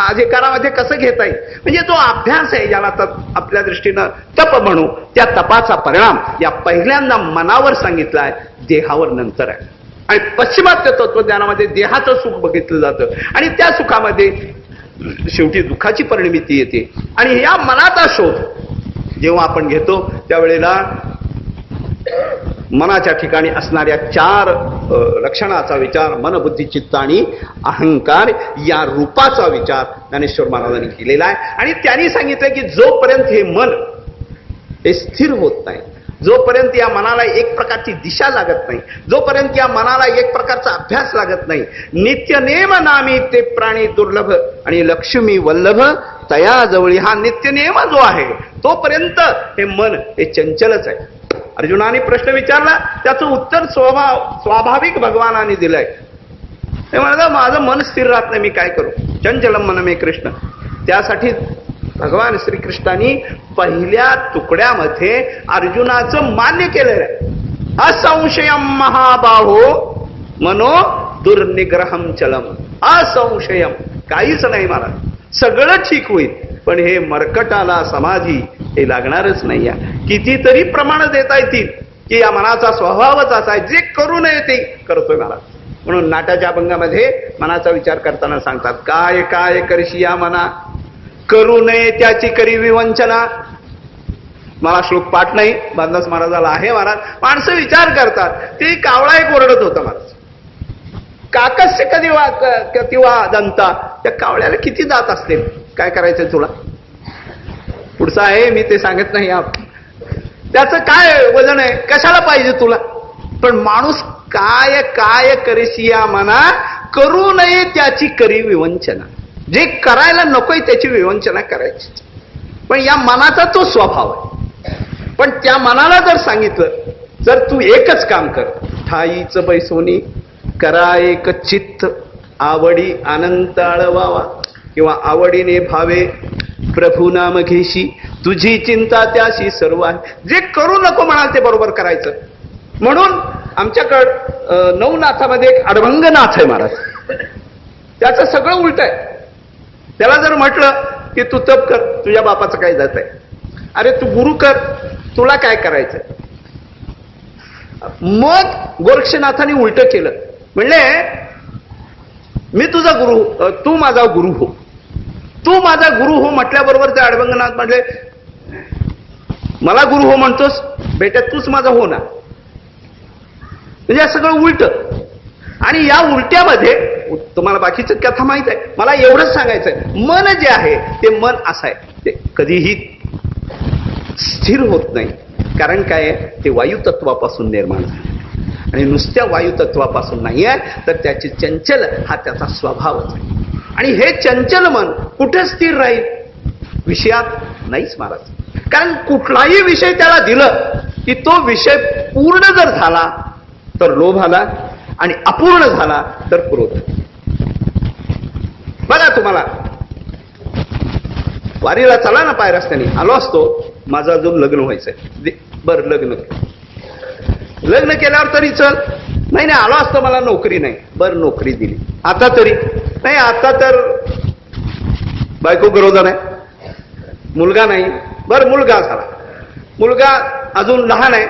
अधिकारामध्ये कसं घेता येईल. म्हणजे जो अभ्यास आहे ज्याला आपल्या दृष्टीनं तप म्हणू, त्या तपाचा परिणाम या पहिल्यांदा मनावर सांगितलाय, देहावर नंतर आहे. आणि पश्चिमात्य तत्वज्ञानामध्ये देहाचं सुख बघितलं जातं आणि त्या सुखामध्ये शेवटी दुःखाची परिणिती येते. आणि या मनाचा शोध जेव्हा आपण घेतो त्यावेळेला मनाच्या ठिकाणी असणाऱ्या 4 लक्षणाचा विचार, मन बुद्धी चित्त आणि अहंकार या रूपाचा विचार ज्ञानेश्वर महाराजांनी केलेला आहे. आणि त्यांनी सांगितलं की जोपर्यंत हे मन हे स्थिर होत नाही, जोपर्यंत या मनाला एक प्रकारची दिशा लागत नाही, जोपर्यंत या मनाला एक प्रकारचा अभ्यास लागत नाही, नित्यनेम नामी ते प्राणी दुर्लभ आणि लक्ष्मी वल्लभ तयाजवळी, हा नित्यनेम जो आहे तोपर्यंत हे मन हे चंचलच आहे. अर्जुनाने प्रश्न विचारला, त्याचं उत्तर स्वाभाविक भगवानाने दिलंय. ते म्हणतात माझं मन स्थिर राहत नाही, मी काय करू, चंचलम मन मे कृष्ण. त्यासाठी भगवान श्रीकृष्णांनी पहिल्या तुकड्यामध्ये अर्जुनाचं मान्य केलेलं आहे. असंशयम महाबाहो मनो दुर्निग्रहम चलम. असंशयम, काहीच नाही मला, सगळं ठीक होईल, पण हे मरकटाला समाधी हे लागणारच नाही. कितीतरी प्रमाण देता येतील की या मनाचा स्वभावच असा आहे, जे करू नये ते करतोय मला. म्हणून नाटाच्या अभंगामध्ये मनाचा विचार करताना सांगतात, काय काय करशी या मना, करू नये त्याची करी विवंचना. मला श्लोक पाठ नाही, बांधास महाराजाला आहे. महाराज माणसं विचार करतात, ते कावळा एक ओरडत होता महाराज, काकस्य कतिवा दंता. त्या कावळ्याला किती दात असतील, काय करायचं तुला, पुढचं आहे मी ते सांगत नाही. त्याचं काय वजन आहे, कशाला पाहिजे तुला. पण माणूस काय काय करशी या मना, करू नये त्याची करी विवंचना. जे करायला नकोय त्याची विवंचना करायची. पण या मनाचा तो स्वभाव आहे. पण त्या मनाला जर सांगितलं, जर तू एकच काम कर, ठाईच बैसोनी करा एक चित्त, आवडी अनंत आळवावा, किंवा आवडीने भावे प्रभू नाम घेशी, तुझी चिंता त्याशी सर्व आहे. जे करू नको म्हणाल ते बरोबर करायचं. म्हणून आमच्याकडं 9 नाथामध्ये एक अडभंगनाथ आहे महाराज, त्याचं सगळं उलट आहे. त्याला जर म्हटलं की तू तप कर, तुझ्या बापाचं काय जात आहे, अरे तू गुरु कर, तुला काय करायचं. मग गोरक्षनाथाने उलट केलं, म्हणले मी तुझा गुरु, तू माझा गुरु हो, तू माझा गुरु हो म्हटल्याबरोबर ते अडभंगनाथ म्हटले, मला गुरु हो म्हणतोस बेटा, तूच माझा हो ना. म्हणजे सगळं उलट. आणि या उलट्यामध्ये तुम्हाला बाकीचं कथा माहित आहे, मला एवढंच सांगायचंय, मन जे आहे ते मन असं आहे, ते कधीही स्थिर होत नाही. कारण काय आहे, ते वायुतत्वापासून निर्माण झाले आणि नुसत्या वायुतत्वापासून नाही आहे, तर त्याची चंचल हा त्याचा स्वभावच आहे. आणि हे चंचल मन कुठे स्थिर राहील, विषयात नाहीच महाराज. कारण कुठलाही विषय त्याला दिलं की तो विषय पूर्ण जर झाला तर लोभ आला आणि अपूर्ण झाला तर क्रोध. बघा तुम्हाला वारीला चला ना, पाय रस्त्याने आलो असतो, माझं अजून लग्न व्हायचंय, बरं लग्न केल्यावर तरी चल, नाही आलो असतो, मला नोकरी नाही, बरं नोकरी दिली, आता तरी नाही, आता तर बायको गरोदर आहे, मुलगा नाही, बरं मुलगा झाला, मुलगा अजून लहान आहे,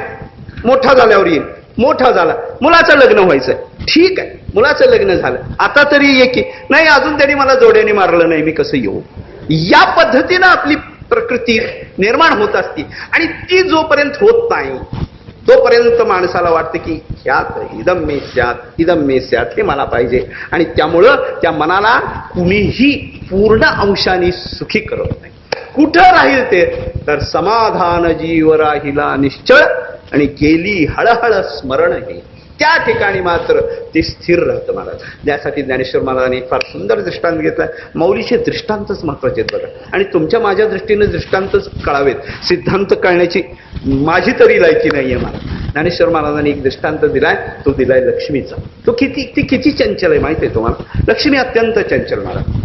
मोठा झाल्यावर येईल, मोठा झाला, मुलाचं लग्न व्हायचंय, ठीक आहे, मुलाचं लग्न झालं, आता तरी ये की, नाही अजून त्यांनी मला जोड्याने मारलं नाही, मी कसं येऊ. या पद्धतीनं आपली प्रकृती निर्माण होत असते. आणि ती जोपर्यंत होत नाही तोपर्यंत माणसाला वाटतं की ह्यात इदम मे स्यात, हे मला पाहिजे. आणि त्यामुळं त्या मनाला कुणीही पूर्ण अंशाने सुखी करत नाही. कुठं राहील ते तर समाधान जीव राहिला निश्चळ आणि गेली हळहळ स्मरण हे, त्या ठिकाणी मात्र ते स्थिर राहतं महाराज. त्यासाठी ज्ञानेश्वर महाराजांनी फार सुंदर दृष्टांत घेतला. मौलीचे दृष्टांतच महत्वाचे आहेत बघा, आणि तुमच्या माझ्या दृष्टीने दृष्टांतच कळावेत. सिद्धांत कळण्याची माझी तरी लायकी नाहीये मला. ज्ञानेश्वर महाराजांनी एक दृष्टांत दिलाय, तो दिलाय लक्ष्मीचा. तो किती चंचल आहे माहिती आहे तुम्हाला. लक्ष्मी अत्यंत चंचल महाराज.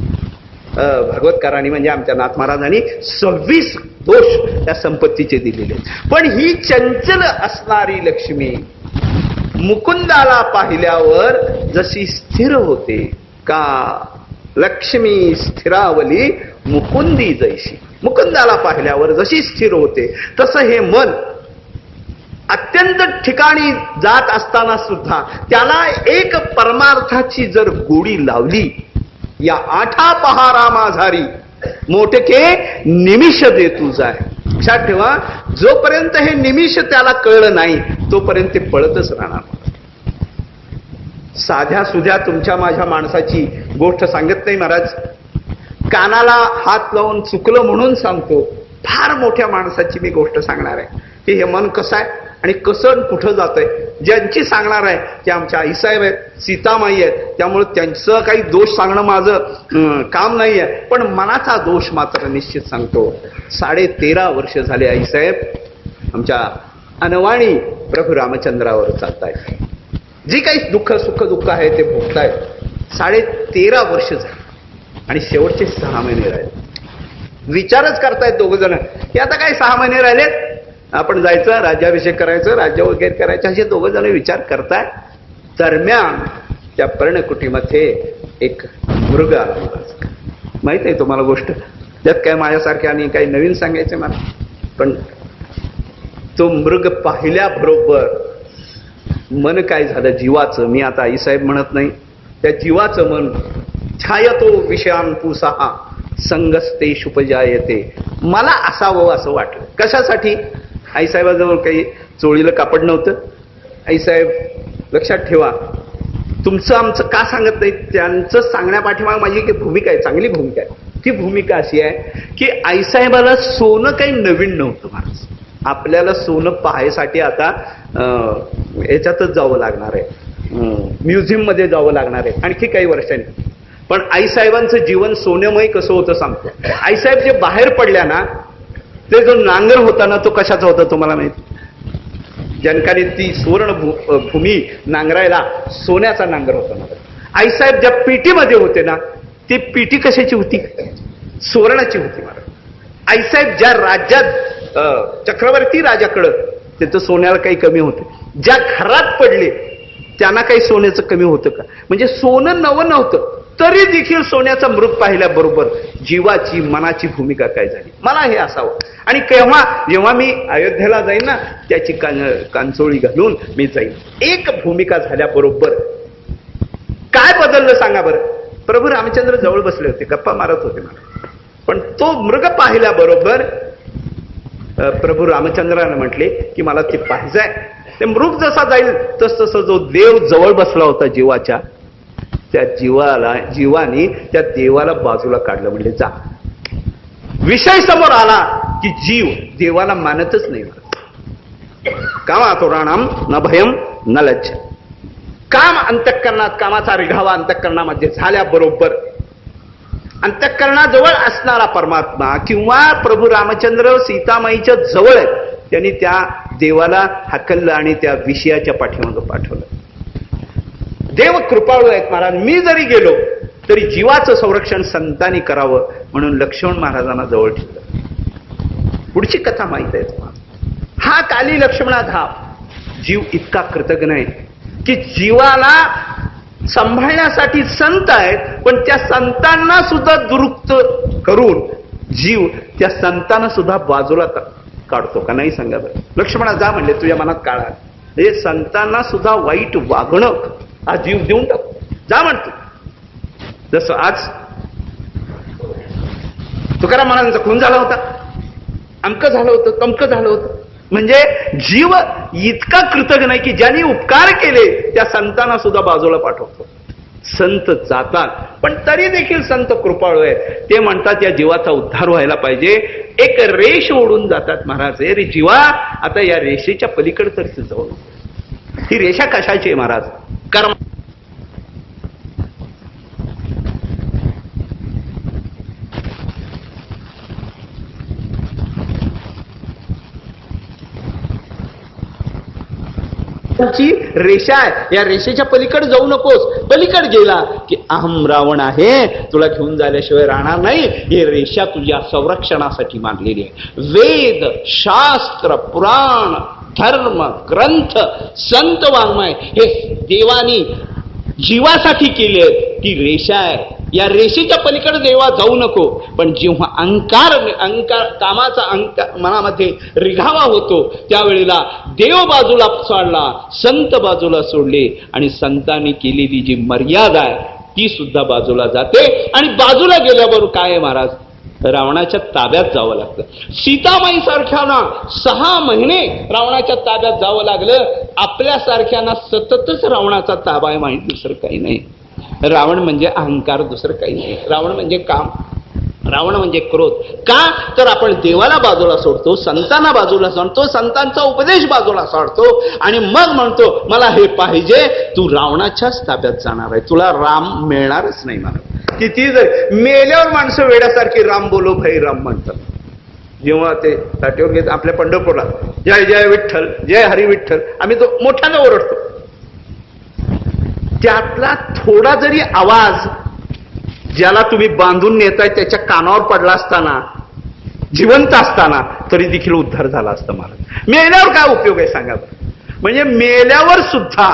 भागवतकारांनी म्हणजे आमच्या नाथ महाराजांनी 26 दोष त्या संपत्तीचे दिलेले. पण ही चंचल असणारी लक्ष्मी मुकुंदाला पाहिल्यावर जशी स्थिर होते का, लक्ष्मी स्थिरावली मुकुंदी जैशी. मुकुंदाला पाहिल्यावर जशी स्थिर होते तसं हे मन अत्यंत ठिकाणी जात असताना सुद्धा त्याला एक परमार्थाची जर गोडी लावली, या आठा पहारा माझारी मोठके निमिष दे तुझा. लक्षात ठेवा, जोपर्यंत हे निमिष त्याला कळलं नाही तोपर्यंत ते पळतच राहणार. साध्या सुध्या तुमच्या माझ्या माणसाची गोष्ट सांगत नाही महाराज, कानाला हात लावून चुकलं म्हणून सांगतो. फार मोठ्या माणसाची मी गोष्ट सांगणार आहे की हे मन कसं आहे आणि कसं कुठं जात आहे. ज्यांची सांगणार आहे ते आमच्या आईसाहेब आहेत, सीतामाई आहेत, त्यामुळे त्यांचं काही दोष सांगणं माझं काम नाही आहे. पण मनाचा दोष मात्र निश्चित सांगतो. 13.5 वर्ष झाले आईसाहेब आमच्या अनवाणी प्रभू रामचंद्रावर चालतायत. जी काही सुख दुःख आहे ते भोगतायत. 13.5 वर्ष झाले आणि शेवटचे 6 महिने राहिले. विचारच करतायत दोघ जण की आता काय 6 महिने राहिलेत, आपण जायचं, राज्याभिषेक करायचं, राज्य वगैरे करायचं, असे दोघ जण विचार करताय. दरम्यान त्या पर्णकुटीमध्ये एक मृग आला. माहित आहे तुम्हाला गोष्ट, त्यात काय माझ्यासारख्या आणि काही नवीन सांगायचं मला. पण तो मृग पाहिल्याबरोबर मन काय झालं जीवाचं, मी आता आईसाहेब म्हणत नाही, त्या जीवाचं मन छायतो विषयान पुसहा संगस्ते शुपजायते. मला असावं असं वाटलं. कशासाठी? आईसाहेबाजवळ काही चोळीला कापड नव्हतं. आईसाहेब लक्षात ठेवा, तुमचं आमचं का सांगत नाही, त्यांचं सांगण्यापाठीमाग माझी एक भूमिका आहे, चांगली भूमिका आहे. ती भूमिका अशी आहे की आईसाहेबाला सोनं काही नवीन नव्हतं महाराज. आपल्याला सोनं पाहायसाठी आता याच्यातच जावं लागणार आहे, म्युझियम मध्ये जावं लागणार आहे आणखी काही वर्षांनी. पण आईसाहेबांचं जीवन सोन्यमय कसं होतं सांगतो. आईसाहेब जे बाहेर पडल्या ना, ते जो नांगर होता ना तो कशाचा होता तुम्हाला माहिती? जनकाने ती सुवर्ण भूमी नांगरायला सोन्याचा नांगर होता ना. आईसाहेब ज्या पेटीमध्ये होते ना, ती पेटी कशाची होती? सुवर्णाची होती महाराज. आईसाहेब ज्या राज्यात चक्रवर्ती राजाकडं, तिथं सोन्याला काही कमी होते. ज्या घरात पडले त्यांना काही सोन्याचं कमी होतं का? म्हणजे सोनं नवं नव्हतं तरी देखील सोन्याचा मृग पाहिल्याबरोबर जीवाची मनाची भूमिका काय झाली, मला हे असावं. आणि जेव्हा मी अयोध्येला जाईन ना, त्याची कांचोळी घालून मी जाईन. एक भूमिका झाल्याबरोबर काय बदललं सांगा बरं. प्रभू रामचंद्र जवळ बसले होते, गप्पा मारत होते मला. पण तो मृग पाहिल्याबरोबर प्रभू रामचंद्राने म्हटले की मला ते पाहिजे. ते मृग जसा जाईल तसं जो देव जवळ बसला होता जीवाच्या, त्या जीवाने त्या देवाला बाजूला काढलं. म्हणजे जा. विषय समोर आला की जीव देवाला मानतच नाही. कामातुराणाम न भयम न लज्जा. काम अंतःकरणात, कामाचा रिघावा अंतःकरणामध्ये झाल्याबरोबर अंतःकरणाजवळ असणारा परमात्मा किंवा प्रभू रामचंद्र सीतामाईच्या जवळ आहेत, त्यांनी त्या देवाला हाकललं आणि त्या विषयाच्या पाठीमागं पाठवलं. देव कृपाळू आहेत महाराज. मी जरी गेलो तरी जीवाचं संरक्षण संतांनी करावं म्हणून लक्ष्मण महाराजांना जवळ ठेवलं. पुढची कथा माहित आहे तुम्हाला. हा काली लक्ष्मणाधा जीव इतका कृतज्ञ आहे की जीवाला सांभाळण्यासाठी संत आहेत, पण त्या संतांना सुद्धा दुरुक्त करून जीव त्या संतांना सुद्धा बाजूला काढतो का नाही सांगा बरं. लक्ष्मणा जा म्हणले, तुझ्या मनात काळा. हे संतांना सुद्धा वाईट वागणं हा जीव देऊन टाकतो. जा म्हणतो. जसं आज तुकाराम महाराजांचा खून झाला होता, अमकं झालं होतं, तमकं झालं होतं. म्हणजे जीव इतका कृतज्ञ नाही की ज्यांनी उपकार केले त्या संतांना सुद्धा बाजूला पाठवतो. संत जातात, पण तरी देखील संत कृपाळू आहे. ते म्हणतात या जीवाचा उद्धार व्हायला पाहिजे. एक रेष ओढून जातात महाराज. रे जीवा, आता या रेषेच्या पलीकडे तरी जाऊ नको. ही रेषा कशाची आहे महाराज? कर्म. रेषा आहे, या रेषेच्या पलीकडे जाऊ नकोस. पलीकडे गेला की अहम रावण आहे, तुला घेऊन जाण्याशिवाय राहणार नाही. ही रेषा तुझ्या संरक्षणासाठी मांडलेली आहे. वेद, शास्त्र, पुराण, धर्म, ग्रंथ, संत वाङ्मय हे देवानी जीवासाठी केले. ती रेषा आहे, या रेषेच्या पलीकडे देवा जाऊ नको. पण जेव्हा अहंकार कामाचा अहंकार मनामध्ये रिघावा होतो, त्यावेळेला देव बाजूला सोडला, संत बाजूला सोडले, आणि संतांनी केलेली जी मर्यादा आहे ती सुद्धा बाजूला जाते. आणि बाजूला गेल्याबरोबर काय आहे महाराज? रावणाच्या ताब्यात जावं लागतं. सीतामाई सारख्यांना 6 महिने रावणाच्या ताब्यात जावं लागलं. आपल्यासारख्यांना सततच रावणाचा ताबा आहे, माहिती दुसरं काही नाही. रावण म्हणजे अहंकार, दुसरं काही नाही. रावण म्हणजे काम, रावण म्हणजे क्रोध. का तर आपण देवाला बाजूला सोडतो, संतांना बाजूला सोडतो, संतांचा उपदेश बाजूला सोडतो, आणि मग म्हणतो मला हे पाहिजे. तू रावणाच्याच ताब्यात जाणार आहे, तुला राम मिळणारच नाही. मला किती जर मेल्यावर माणसं वेड्यासारखी राम बोलो भाई राम म्हणतात. जेव्हा ते ताटीवर घेत आपल्या पंढरपूरला जय जय विठ्ठल, जय हरी विठ्ठल, आम्ही तो मोठ्यानं ओरडतो. त्यातला थोडा जरी आवाज ज्याला तुम्ही बांधून नेताय त्याच्या कानावर पडला असताना, जिवंत असताना, तरी देखील उद्धार झाला असता. मला मेल्यावर काय उपयोग आहे सांगा. म्हणजे मेल्यावर सुद्धा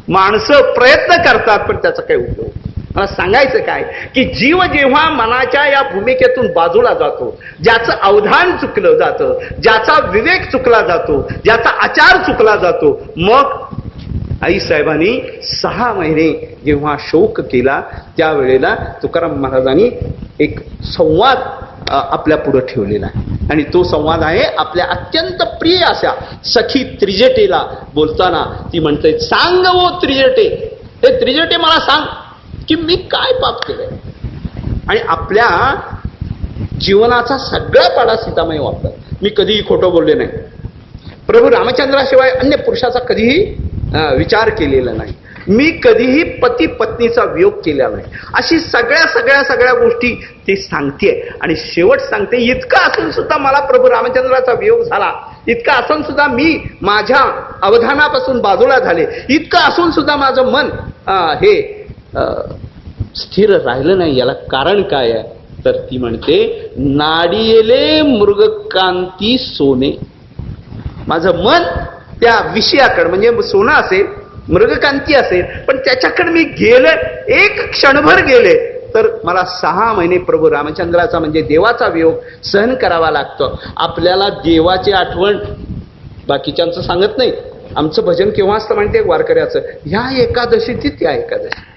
माणसं प्रयत्न करतात, पण त्याचा काही उपयोग. मला सांगायचं काय की जीव जेव्हा मनाच्या या भूमिकेतून बाजूला जातो, ज्याचं अवधान चुकलं जातं, ज्याचा विवेक चुकला जातो, ज्याचा आचार चुकला जातो, मग आई साहेबांनी 6 महिने जेव्हा शोक केला, त्यावेळेला तुकाराम महाराजांनी एक संवाद आपल्या पुढे ठेवलेला आहे. आणि तो संवाद आहे आपल्या अत्यंत प्रिय अशा सखी त्रिजटेला बोलताना. ती म्हणते, सांग वो त्रिजटे, हे त्रिजटे मला सांग की मी काय पाप केलंय. आणि आपल्या जीवनाचा सगळा पाडा सीतामाई वापरतात. मी कधीही खोटं बोलले नाही. प्रभू रामचंद्राशिवाय अन्य पुरुषाचा कधीही विचार केलेला नाही. मी कधीही पती पत्नीचा वियोग केला नाही. अशी सगळ्या गोष्टी ती सांगते. आणि शेवट सांगते, इतकं असून सुद्धा मला प्रभू रामचंद्राचा वियोग झाला, इतकं असून सुद्धा मी माझ्या अवधानापासून बाजूला झाले, इतकं असून सुद्धा माझं मन हे स्थिर राहिलं नाही. याला कारण काय आहे? तर ती म्हणते, नाडियेले मृगकांती सोने. माझं मन त्या विषयाकडे, म्हणजे सोनं असेल, मृगकांती असेल, पण त्याच्याकडे मी गेले, एक क्षणभर गेले, तर मला 6 महिने प्रभू रामचंद्राचा म्हणजे देवाचा वियोग सहन करावा लागतो. आपल्याला देवाची आठवण बाकीच्यांचं सांगत नाही. आमचं भजन केव्हा असतं माहिती आहे? वारकऱ्याचं ह्या एकादशीची त्या एकादशी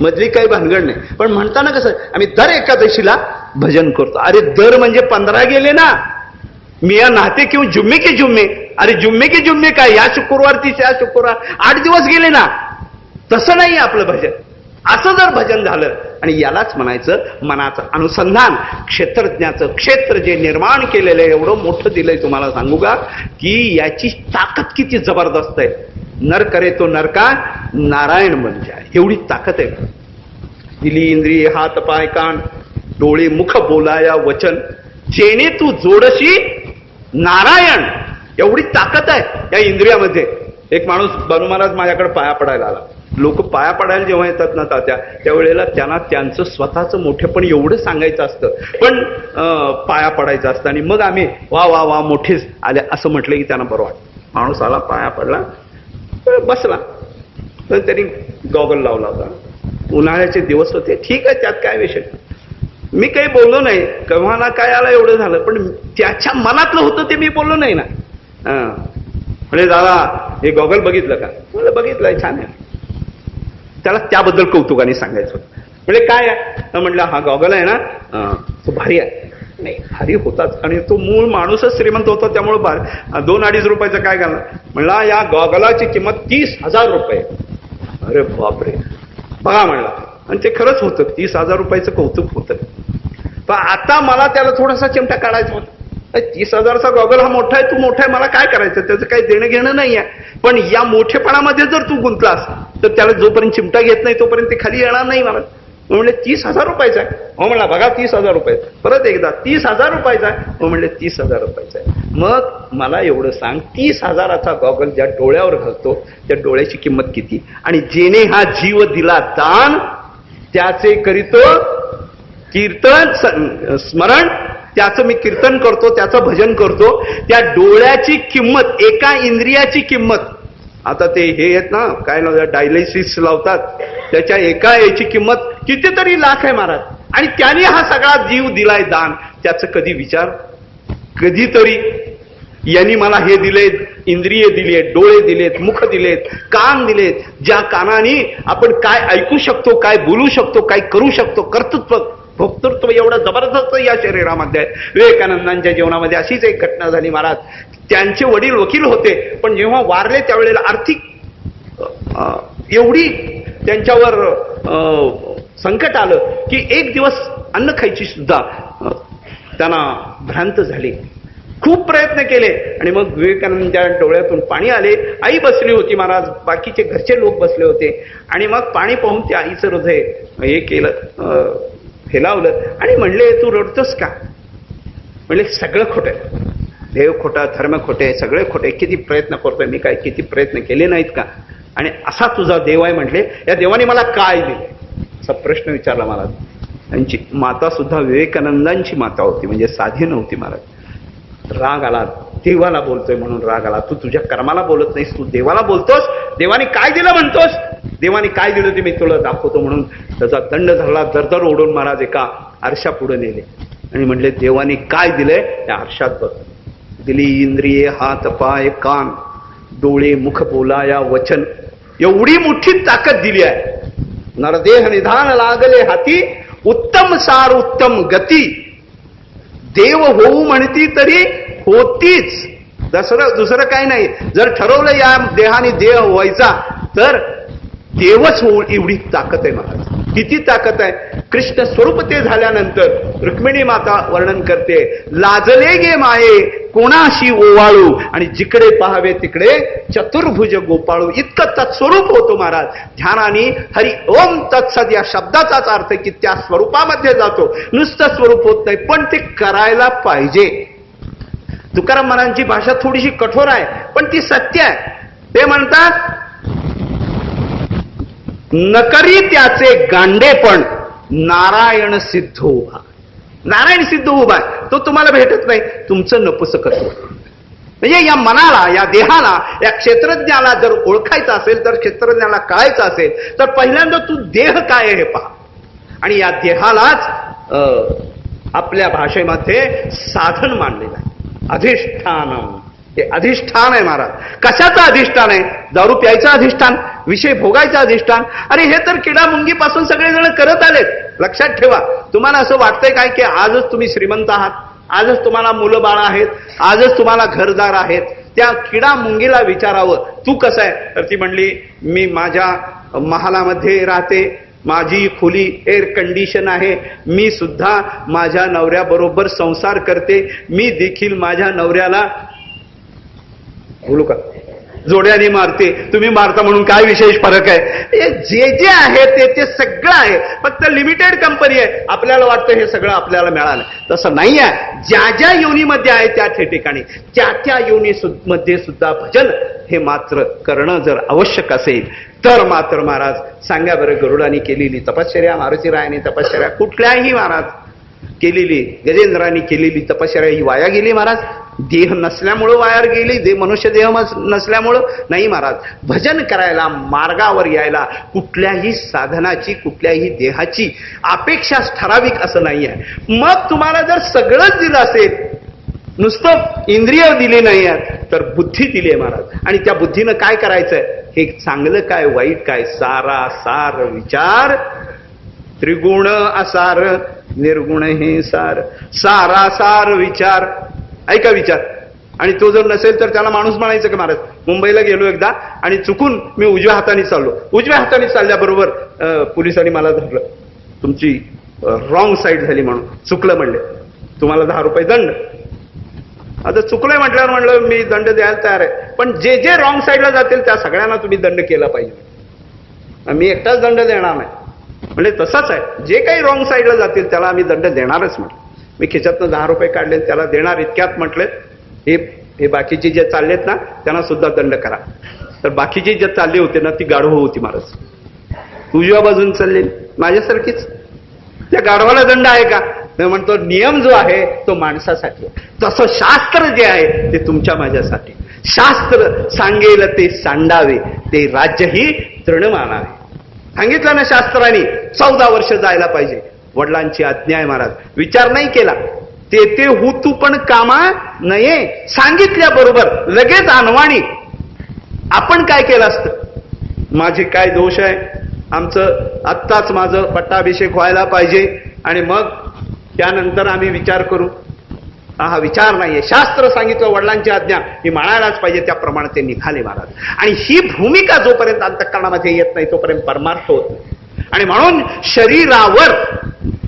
मधली काही भानगड नाही. पण म्हणताना कसं, आम्ही दर एकादशीला भजन करतो. अरे दर म्हणजे 15 गेले ना, मिया नाते क्यों जुम्मे के जुम्मे. अरे जुम्मे के जुम्मे काय, या शुक्रवार ती त्या शुक्रवार 8 दिवस गेले ना. तसं नाही आपलं भजन. असं जर भजन झालं, आणि यालाच म्हणायचं मनाचं अनुसंधान. क्षेत्रज्ञाचं क्षेत्र जे निर्माण केलेलं आहे, एवढं मोठं दिलंय. तुम्हाला सांगू का की याची ताकद किती जबरदस्त आहे. नर करे तो नरका, नारायण बन जाय, एवढी ताकद आहे. दिली इंद्रिय हात पाय कान डोळे मुख बोलाया वचन, जेणे तू जोडशी नारायण. एवढी ताकद आहे या इंद्रियामध्ये. एक माणूस बानू महाराज माझ्याकडे पाया पडायला आला. लोक पाया पडायला जेव्हा येतात ना तात्या, त्यावेळेला त्यांना त्यांचं स्वतःचं मोठेपण एवढं सांगायचं असतं, पण पाया पडायचं असतं. आणि मग आम्ही वा वा वा मोठेच आले असं म्हटलं की त्यांना बरं वाटतं. माणूस आला, पाया पडला, बसला, तर त्यांनी गॉगल लावला होता. उन्हाळ्याचे दिवस होते. ठीक आहे, त्यात काय विषय. मी काही बोललो नाही, केव्हा ना काय आला एवढं झालं, पण त्याच्या मनातलं होतं ते मी बोललो नाही ना. म्हणजे दादा हे गॉगल बघितलं का? मला बघितलंय, छान आहे. त्याला त्याबद्दल कौतुकाने सांगायचं होतं. म्हणजे काय आहे म्हटलं, हा गॉगल आहे ना, तो भारी आहे. नाही, भारी होताच, आणि तो मूळ माणूसच श्रीमंत होता, त्यामुळे 2-2.5 रुपयाचं काय घालणार. म्हणला या गॉगलाची किंमत 30,000 रुपये. अरे बापरे, बघा म्हणला. आणि ते खरंच होतं, 30,000 रुपयाचं कौतुक होतं. पण आता मला त्याला थोडासा चिमटा काढायचा होता. 30,000चा गॉगल हा मोठा आहे, तू मोठा आहे, मला काय करायचं, त्याचं काही देणं घेणं नाही आहे. पण या मोठेपणामध्ये जर तू गुंतलास तर त्याला जोपर्यंत चिमटा घेत नाही तोपर्यंत ते खाली येणार नाही. मला म्हणले 30,000 रुपयाचा आहे. हो म्हणला, बघा 30,000 रुपये. परत एकदा 30,000 रुपयाचा आहे. हो म्हणले 30,000 रुपयाचा आहे. मग मला एवढं सांग, 30,000चा गॉगल ज्या डोळ्यावर घालतो त्या डोळ्याची किंमत किती? आणि जेने हा जीव दिला दान त्याचे करीतो कीर्तन स्मरण, त्याचं मी कीर्तन करतो, त्याचं भजन करतो. त्या डोळ्याची किंमत, एका इंद्रियाची किंमत, आता ते हे आहेत ना काय ना डायलिसिस लावतात, त्याच्या एका याची किंमत कितीतरी लाख आहे महाराज. आणि त्याने हा सगळा जीव दिलाय दान. त्याचं कधी विचार? कधीतरी यांनी मला हे दिले, इंद्रिय दिलेत, डोळे दिलेत, मुख दिलेत, कान दिलेत, ज्या कानाने आपण काय ऐकू शकतो, काय बोलू शकतो, काय करू शकतो. कर्तृत्व भोक्तृत्व एवढं जबरदस्त या शरीरामध्ये आहे. विवेकानंदांच्या जीवनामध्ये अशीच एक घटना झाली महाराज. त्यांचे वडील वकील होते, पण जेव्हा वारले त्यावेळेला आर्थिक एवढी त्यांच्यावर संकट आलं की एक दिवस अन्न खायची सुद्धा त्यांना भ्रांत झाली. खूप प्रयत्न केले आणि मग विवेकानंदांच्या डोळ्यातून पाणी आले. आई बसली होती महाराज, बाकीचे घरचे लोक बसले होते. आणि मग पाणी पाहून त्या आईचं हृदय हे केलं, हेलावलं आणि म्हणले, तू रडतोस का? म्हणले, सगळं खोटं आहे, देव खोटा, धर्म खोटे, सगळे खोटे, किती प्रयत्न करतोय मी, काय किती प्रयत्न केले नाहीत का? आणि असा तुझा देव आहे. म्हटले, या देवाने मला काय दिले असा प्रश्न विचारला मला. त्यांची माता सुद्धा विवेकानंदांची माता होती, म्हणजे साधी नव्हती महाराज. राग आला, देवाला बोलतोय म्हणून राग आला. तू तुझ्या कर्माला बोलत नाहीस, तू देवाला बोलतोस. देवाने काय दिलं म्हणतोस? देवाने काय दिलं ते मी तुला दाखवतो म्हणून त्याचा दंड झाला. दरदर ओढून महाराज एका आरशा पुढे नेले आणि म्हणले, देवाने काय दिलंय त्या आरशात बघ. दिली इंद्रिये, हात पाय कान डोळे मुख बोलाया वचन, एवढी मोठी ताकद दिली आहे. नरदेह निधान लागले हाती, उत्तम सार उत्तम गती, देव होऊ म्हणती तरी होतीच. दुसरं काही नाही. जर ठरवलं या देहाने देह व्हायचा तर देवच होऊ, एवढी ताकद आहे महाराज. किती ताकद आहे. कृष्ण स्वरूप ते झाल्यानंतर रुक्मिणी माता वर्णन करते, लाजले गे माये कोणाशी ओवाळू, आणि जिकडे पाहावे तिकडे चतुर्भुज गोपाळू. इतकं तत्स्वरूप होतो महाराज. ध्यानाने हरी ओम तत्सद या शब्दाचाच अर्थ की त्या स्वरूपामध्ये जातो. नुसतं स्वरूप होत नाही, पण ते करायला पाहिजे. तुकाराम महाराजांची भाषा थोडीशी कठोर आहे, पण ती सत्य आहे. ते म्हणतात, नकरी त्याचे गांडेपण नारायण सिद्ध उभा. नारायण सिद्ध उभा तो तुम्हाला भेटत नाही, तुमचं नपुसकत्व. म्हणजे या मनाला, या देहाला, या क्षेत्रज्ञाला जर ओळखायचं असेल, तर क्षेत्रज्ञाला कळायचं असेल तर पहिल्यांदा तू देह काय आहे हे पहा. आणि या देहालाच आपल्या भाषेमध्ये साधन मानलेलं आहे. अधिष्ठानम, हे अधिष्ठान आहे महाराज. कशाचं अधिष्ठान आहे? दारू प्यायचं अधिष्ठान, विषय भोगायचं अधिष्ठान. अरे हे तर किडामुंगीपासून सगळेजण करत आलेत. लक्षात ठेवा. तुम्हाला असं वाटतंय काय की आजच तुम्ही श्रीमंत आहात, आजच तुम्हाला मुलं बाळ आहेत, आजच तुम्हाला घरदार आहेत? त्या किडामुंगीला विचारावं, तू कसं आहे? तर ती म्हणली, मी माझ्या महालामध्ये राहते, माझी खोली एअर कंडिशन आहे, मी सुद्धा माझ्या नवऱ्याबरोबर संसार करते, मी देखील माझ्या नवऱ्याला बोलू का जोड्याने मारते. तुम्ही मारता म्हणून काय विशेष फरक आहे? जे जे आहे ते सगळं आहे, फक्त लिमिटेड कंपनी आहे. आपल्याला वाटतं हे सगळं आपल्याला मिळालं, तसं नाही आहे. ज्या ज्या योनीमध्ये आहे त्या ठिकाणी त्या योनीमध्ये सुद्धा भजन हे मात्र करणं जर आवश्यक असेल तर मात्र महाराज सांगा बरं, गरुडाने केलेली तपश्चर्या, मारुतीरायाने तपश्चर्या, कुठल्याही महाराज केलेली, गजेंद्रांनी केलेली तपश्चर्या ही वाया गेली महाराज? देह नसल्यामुळं वाया गेली, मनुष्य देह नसल्यामुळं नाही महाराज. भजन करायला, मार्गावर यायला कुठल्याही साधनाची, कुठल्याही देहाची अपेक्षा ठराविक असं नाही आहे. मग तुम्हाला जर सगळंच दिलं असेल, नुसतं इंद्रिय दिली नाही आहेत, तर बुद्धी दिली आहे महाराज. आणि त्या बुद्धीनं काय करायचंय? हे चांगलं काय, वाईट काय, सारा सार विचार, त्रिगुण असार, निर्गुण हे सार, सारा सार विचार. ऐका विचार, आणि तो जर नसेल तर त्याला माणूस म्हणायचं का महाराज? मुंबईला गेलो एकदा आणि चुकून मी उजव्या हाताने चाललो, उजव्या हाताने चालल्याबरोबर पोलिसांनी मला धरलं, तुमची रॉंग साईड झाली म्हणून, चुकलं म्हणले, तुम्हाला 10 रुपये दंड. आता चुकलंय म्हटल्यावर म्हणलं मी दंड द्यायला तयार आहे, पण जे जे रॉंग साईडला जातील त्या सगळ्यांना तुम्ही दंड केला पाहिजे, मी एकटाच दंड देणार नाही. म्हणजे तसंच आहे, जे काही रॉंग साईडला जातील त्याला आम्ही दंड देणारच म्हटलं. मी खिशातनं 10 रुपये काढले त्याला देणार इतक्यात म्हटलं हे बाकीचे जे चाललेत ना त्यांना सुद्धा दंड करा. तर बाकीचे जे चालले होते ना ती गाढव होती महाराज, उजव्या बाजून चालले माझ्यासारखीच. त्या गाढवाला दंड आहे का? म्हणतो नियम जो आहे तो माणसासाठी, तसं शास्त्र जे आहे ते तुमच्या माझ्यासाठी. शास्त्र सांगेल ते सांडावे, ते राज्यही तृण मानावे. सांगितलं ना शास्त्राने 14 वर्ष जायला पाहिजे, वडिलांची आज्ञा आहे महाराज, विचार नाही केला. ते हू तू पण कामा नये सांगितल्याबरोबर लगेच अनवाणी आपण काय केलं असतं? माझे काय दोष आहे, आमचं आत्ताच माझं पट्टाभिषेक व्हायला पाहिजे आणि मग त्यानंतर आम्ही विचार करू. हा विचार नाहीये. शास्त्र सांगितलं, वडिलांची आज्ञा ही मानायलाच पाहिजे, त्याप्रमाणे ते निघाले महाराज. आणि ही भूमिका जोपर्यंत अंतःकरणामध्ये येत नाही तोपर्यंत परमार्थ होत नाही. आणि म्हणून शरीरावर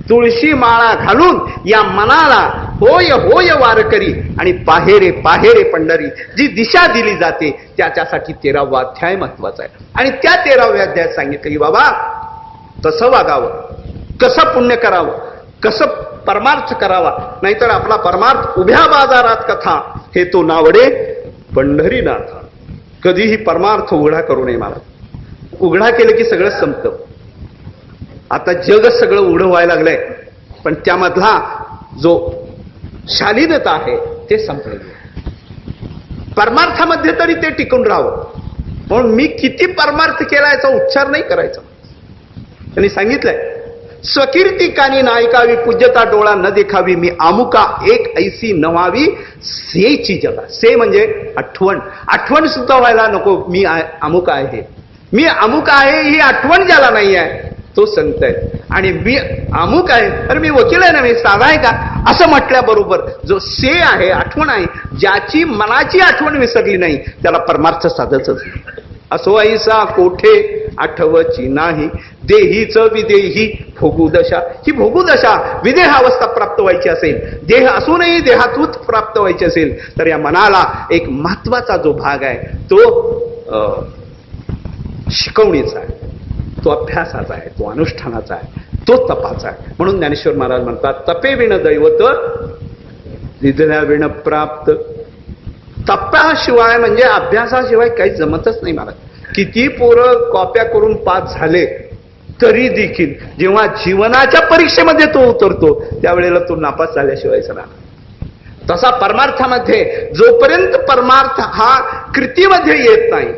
तुळशी माळा घालून या मनाला होय होय वारकरी आणि पाहेरे पाहेरे पंढरी जी दिशा दिली जाते त्याच्यासाठी 13वा अध्याय महत्वाचा आहे. आणि त्या 13व्या अध्यायात सांगितलं की बाबा तसं वागावं, कसं पुण्य करावं, कसं परमार्थ करावा, नाहीतर आपला परमार्थ उभ्या बाजारात कथा हे तो नावडे पंढरीनाथ. कधीही परमार्थ उघडा करू नये मला. उघडा केलं की सगळं संपतं. आता जगच सगळं उघडं व्हायला लागलंय, पण त्यामधला जो शालीनता आहे ते संपलेलं आहे. परमार्थामध्ये तरी ते टिकून राहावं. म्हणून मी किती परमार्थ केला याचा उच्चार नाही करायचा. त्यांनी सांगितलंय स्वकीर्ती कानी नायकावी, पूज्यता डोळा न देखावी, मी अमुका एक ऐसी नवावी सेची जगा. से म्हणजे आठवण, आठवण सुद्धा व्हायला नको मी अमुक आहे, मी अमुक आहे ही आठवण ज्याला नाही आहे तो संत आहे. आणि मी अमुक आहे, अरे मी वकील आहे ना, मी साधा आहे का, असं म्हटल्याबरोबर जो से आहे, आठवण आहे, ज्याची मनाची आठवण विसरली नाही त्याला परमार्थ साधच. असो ऐसा कोठे आठवची नाही, देहीच विदेही भोगुदशा. ही भोगुदशा विदेहावस्था प्राप्त व्हायची असेल, देह असूनही देहातूत प्राप्त व्हायची असेल तर या मनाला एक महत्वाचा जो भाग आहे तो शिकवणीचा आहे, तो अभ्यासाचा आहे, तो अनुष्ठानाचा आहे, तो तपाचा आहे. म्हणून ज्ञानेश्वर महाराज म्हणतात तपे विण दैवत निधल्या विण प्राप्त. तपाशिवाय म्हणजे अभ्यासाशिवाय काही जमतच नाही महाराज. किती पोरं कॉप्या करून पास झाले तरी देखील जेव्हा जीवनाच्या परीक्षेमध्ये तो उतरतो त्यावेळेला तो नापास झाल्याशिवाय राहणार. तसा परमार्थामध्ये जोपर्यंत परमार्थ हा कृतीमध्ये येत नाही,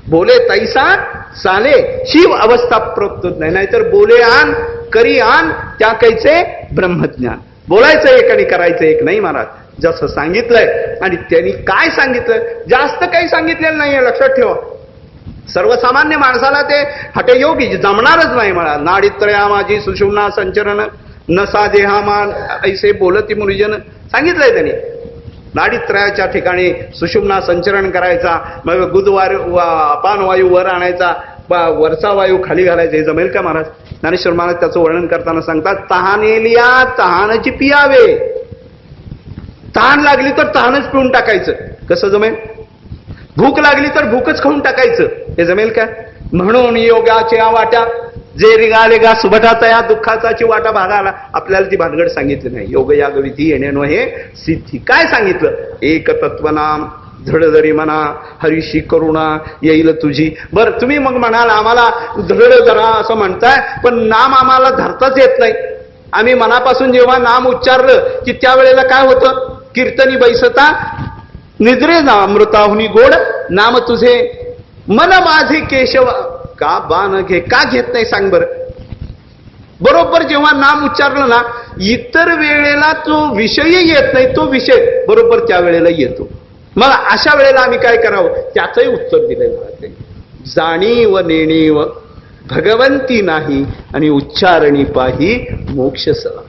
बोले तैसा चाले ही अवस्था प्राप्त नाही. नाहीतर बोले आण करी आण त्या कैचे ब्रह्मज्ञान. बोलायचं एक आणि करायचं एक नाही महाराज. जसं सांगितलंय आणि त्यांनी काय सांगितलं, जास्त काही सांगितलेलं नाहीये, लक्षात ठेवा. सर्वसामान्य माणसाला ते हठयोगी जमणारच नाही मला. नाडीत्रया माझी सुषुम्ना संचरण नसा देहामान ऐसे बोलती मुनिजन सांगितलंय त्यांनी. नाडीत्रयाच्या ठिकाणी सुषुम्ना संचरण करायचा, मग गुदवार अपान वायू वर आणायचा, वरचा वायू खाली घालायचा. हे जमेल का महाराज? ज्ञानेश्वर महाराज त्याचं वर्णन करताना सांगतात तहानेलिया तहानची पियावे. तहान लागली तर तहानच पिऊन टाकायचं, कसं जमेल? भूक लागली तर भूकच खाऊन टाकायचं, हे जमेल का? म्हणून योगाच्या वाट्या जे रिगाले गा सुभटाचा या दुःखाचाची वाटा भागाला आपल्याला ती भानगड सांगितली नाही. योग याग विधी येणे हे सिद्धी. काय सांगितलं? एक तत्वनाम धडधरी म्हणा हरीशी करुणा येईल तुझी. बरं तुम्ही मग म्हणाल आम्हाला धड धरा असं म्हणताय, पण नाम आम्हाला धरताच येत नाही. आम्ही मनापासून जेव्हा नाम उच्चारलं की त्यावेळेला काय होतं? कीर्तनी बैसता निद्रे ना अमृताहुनी गोड नाम तुझे मन माझे केशव. का बाण घे, का घेत नाही सांग बरं? बरोबर जेव्हा नाम उच्चारलं ना इतर वेळेला तो विषयही येत नाही, तो विषय बरोबर त्या वेळेला येतो. मग अशा वेळेला आम्ही काय करावं त्याचंही उत्तर दिलेलं. जाणीव नेणीव भगवंती नाही आणि उच्चारणी पाही मोक्ष सला.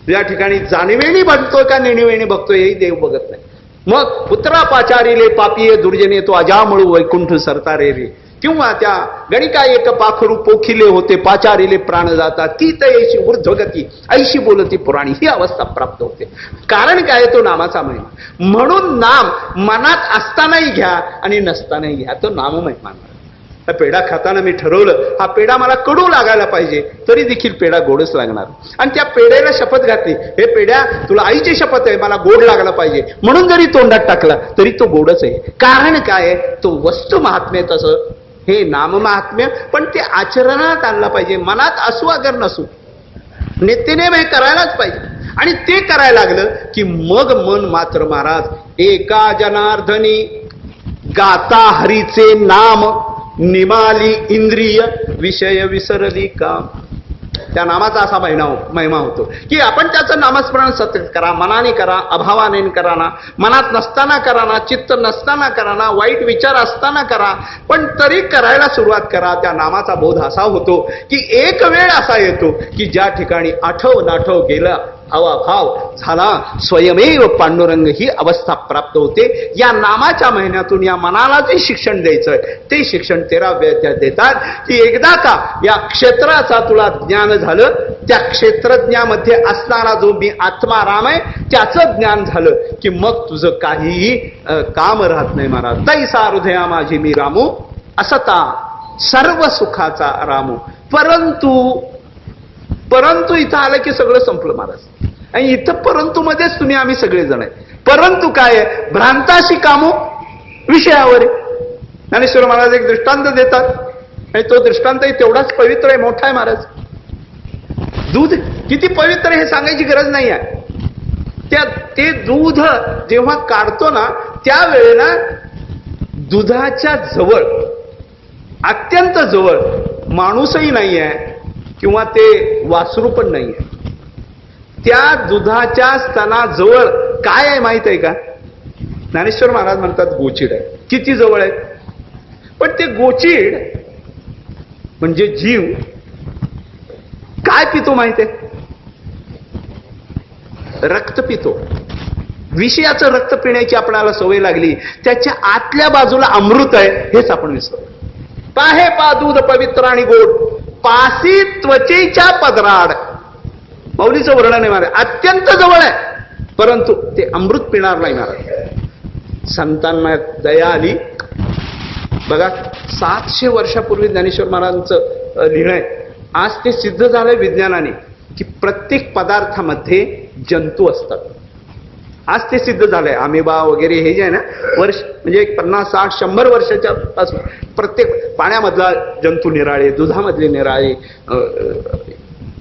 या ठिकाणी जाणीवेणी बघतोय का नेणीवेणी बघतोय हेही देव बघत नाही. मग पुत्रापाचारिले पापिये दुर्जने तो अजामळू वैकुंठ सरतारे रे, किंवा त्या गणिका एक पाखरू पोखिले होते पाचारिले प्राण जाता, ती तयशी ऊर्ध्वगती ऐशी बोलती पुराणी, ही अवस्था प्राप्त होते. कारण काय? तो नामाचा महिमा. म्हणून नाम मनात असतानाही घ्या आणि नसतानाही घ्या, तो नाममहिमा. हा पेढा खाताना मी ठरवलं हा पेढा मला कडू लागायला पाहिजे, तरी देखील पेढा गोडच लागणार. आणि त्या पेढ्याला शपथ घातली, हे पेढ्या तुला आईची शपथ आहे मला गोड लागला पाहिजे, म्हणून जरी तोंडात टाकला तरी तो गोडच आहे. कारण काय? तो वस्तू महात्म्य तसं हे नाम महात्म्य, पण ते आचरणात आणलं पाहिजे. मनात असू अगर नसू, नेतेने हे करायलाच पाहिजे. आणि ते करायला लागलं की मग मन मात्र महाराज एका जनार्दनी गाता हरीचे नाम, निमाली इंद्रिय विषय विसरली काम. त्या नामाचा असा महिमा होतो की आपण त्याचं नामस्मरण सतत करा, मनाने करा, अभावाने करा ना, मनात नसताना करा ना, चित्त नसताना करा ना, वाईट विचार असताना करा, पण तरी करायला सुरुवात करा. त्या नामाचा बोध असा होतो की एक वेळ असा येतो की ज्या ठिकाणी आठव नाठव गेला अवाभाव झाला, स्वयमेव पांडुरंग ही अवस्था प्राप्त होते. या नामाच्या महिन्यातून या मनाला जे शिक्षण द्यायचंय ते शिक्षण 13व्या अध्यायात देतात की एकदा का या क्षेत्राचा तुला ज्ञान झालं, त्या क्षेत्रज्ञामध्ये असणारा जो मी आत्मा राम आहे त्याचं ज्ञान झालं की मग तुझं काहीही काम राहत नाही महाराज. तैसा हृदया माझी मी रामू असता सर्व सुखाचा रामू. परंतु इथं आलं की सगळं संपलं महाराज. आणि इथं परंतु मध्येच तुम्ही आम्ही सगळेजण आहे. परंतु काय आहे? भ्रांताशी कामो विषयावर आहे. ज्ञानेश्वर महाराज एक दृष्टांत देतात आणि तो दृष्टांतही तेवढाच पवित्र आहे, मोठा आहे महाराज. दूध किती पवित्र आहे हे सांगायची गरज नाही आहे. ते दूध जेव्हा काढतो ना त्यावेळेला दुधाच्या जवळ, अत्यंत जवळ माणूसही नाही आहे किंवा ते वासरू पण नाही आहे. त्या दुधाच्या स्तनाजवळ काय आहे माहित आहे का? ज्ञानेश्वर महाराज म्हणतात गोचीड आहे. किती जवळ आहे? पण ते गोचीड म्हणजे जीव काय पितो माहित आहे? रक्त पितो. विषयाचं रक्त पिण्याची आपल्याला सवय लागली, त्याच्या आतल्या बाजूला अमृत आहे हेच आपण विसरलो. पाहे पा दूध पवित्र आणि गोड, पासी त्वचेच्या पदराड. माऊलीचं वर्णन आहे महाराज, अत्यंत जवळ आहे परंतु ते अमृत पिणार नाही महाराज. संतांना दया आली बघा. 700 वर्षापूर्वी ज्ञानेश्वर महाराजांचं लिहिणं आहे. आज ते सिद्ध झालंय विज्ञानाने की प्रत्येक पदार्थामध्ये जंतू असतात. आज ते सिद्ध झालंय. अमिबा वगैरे हे जे आहे ना, वर्ष म्हणजे 50, 60, 100 वर्षाच्या पासून प्रत्येक पाण्यामधला जंतू निराळे, दुधामधले निराळे,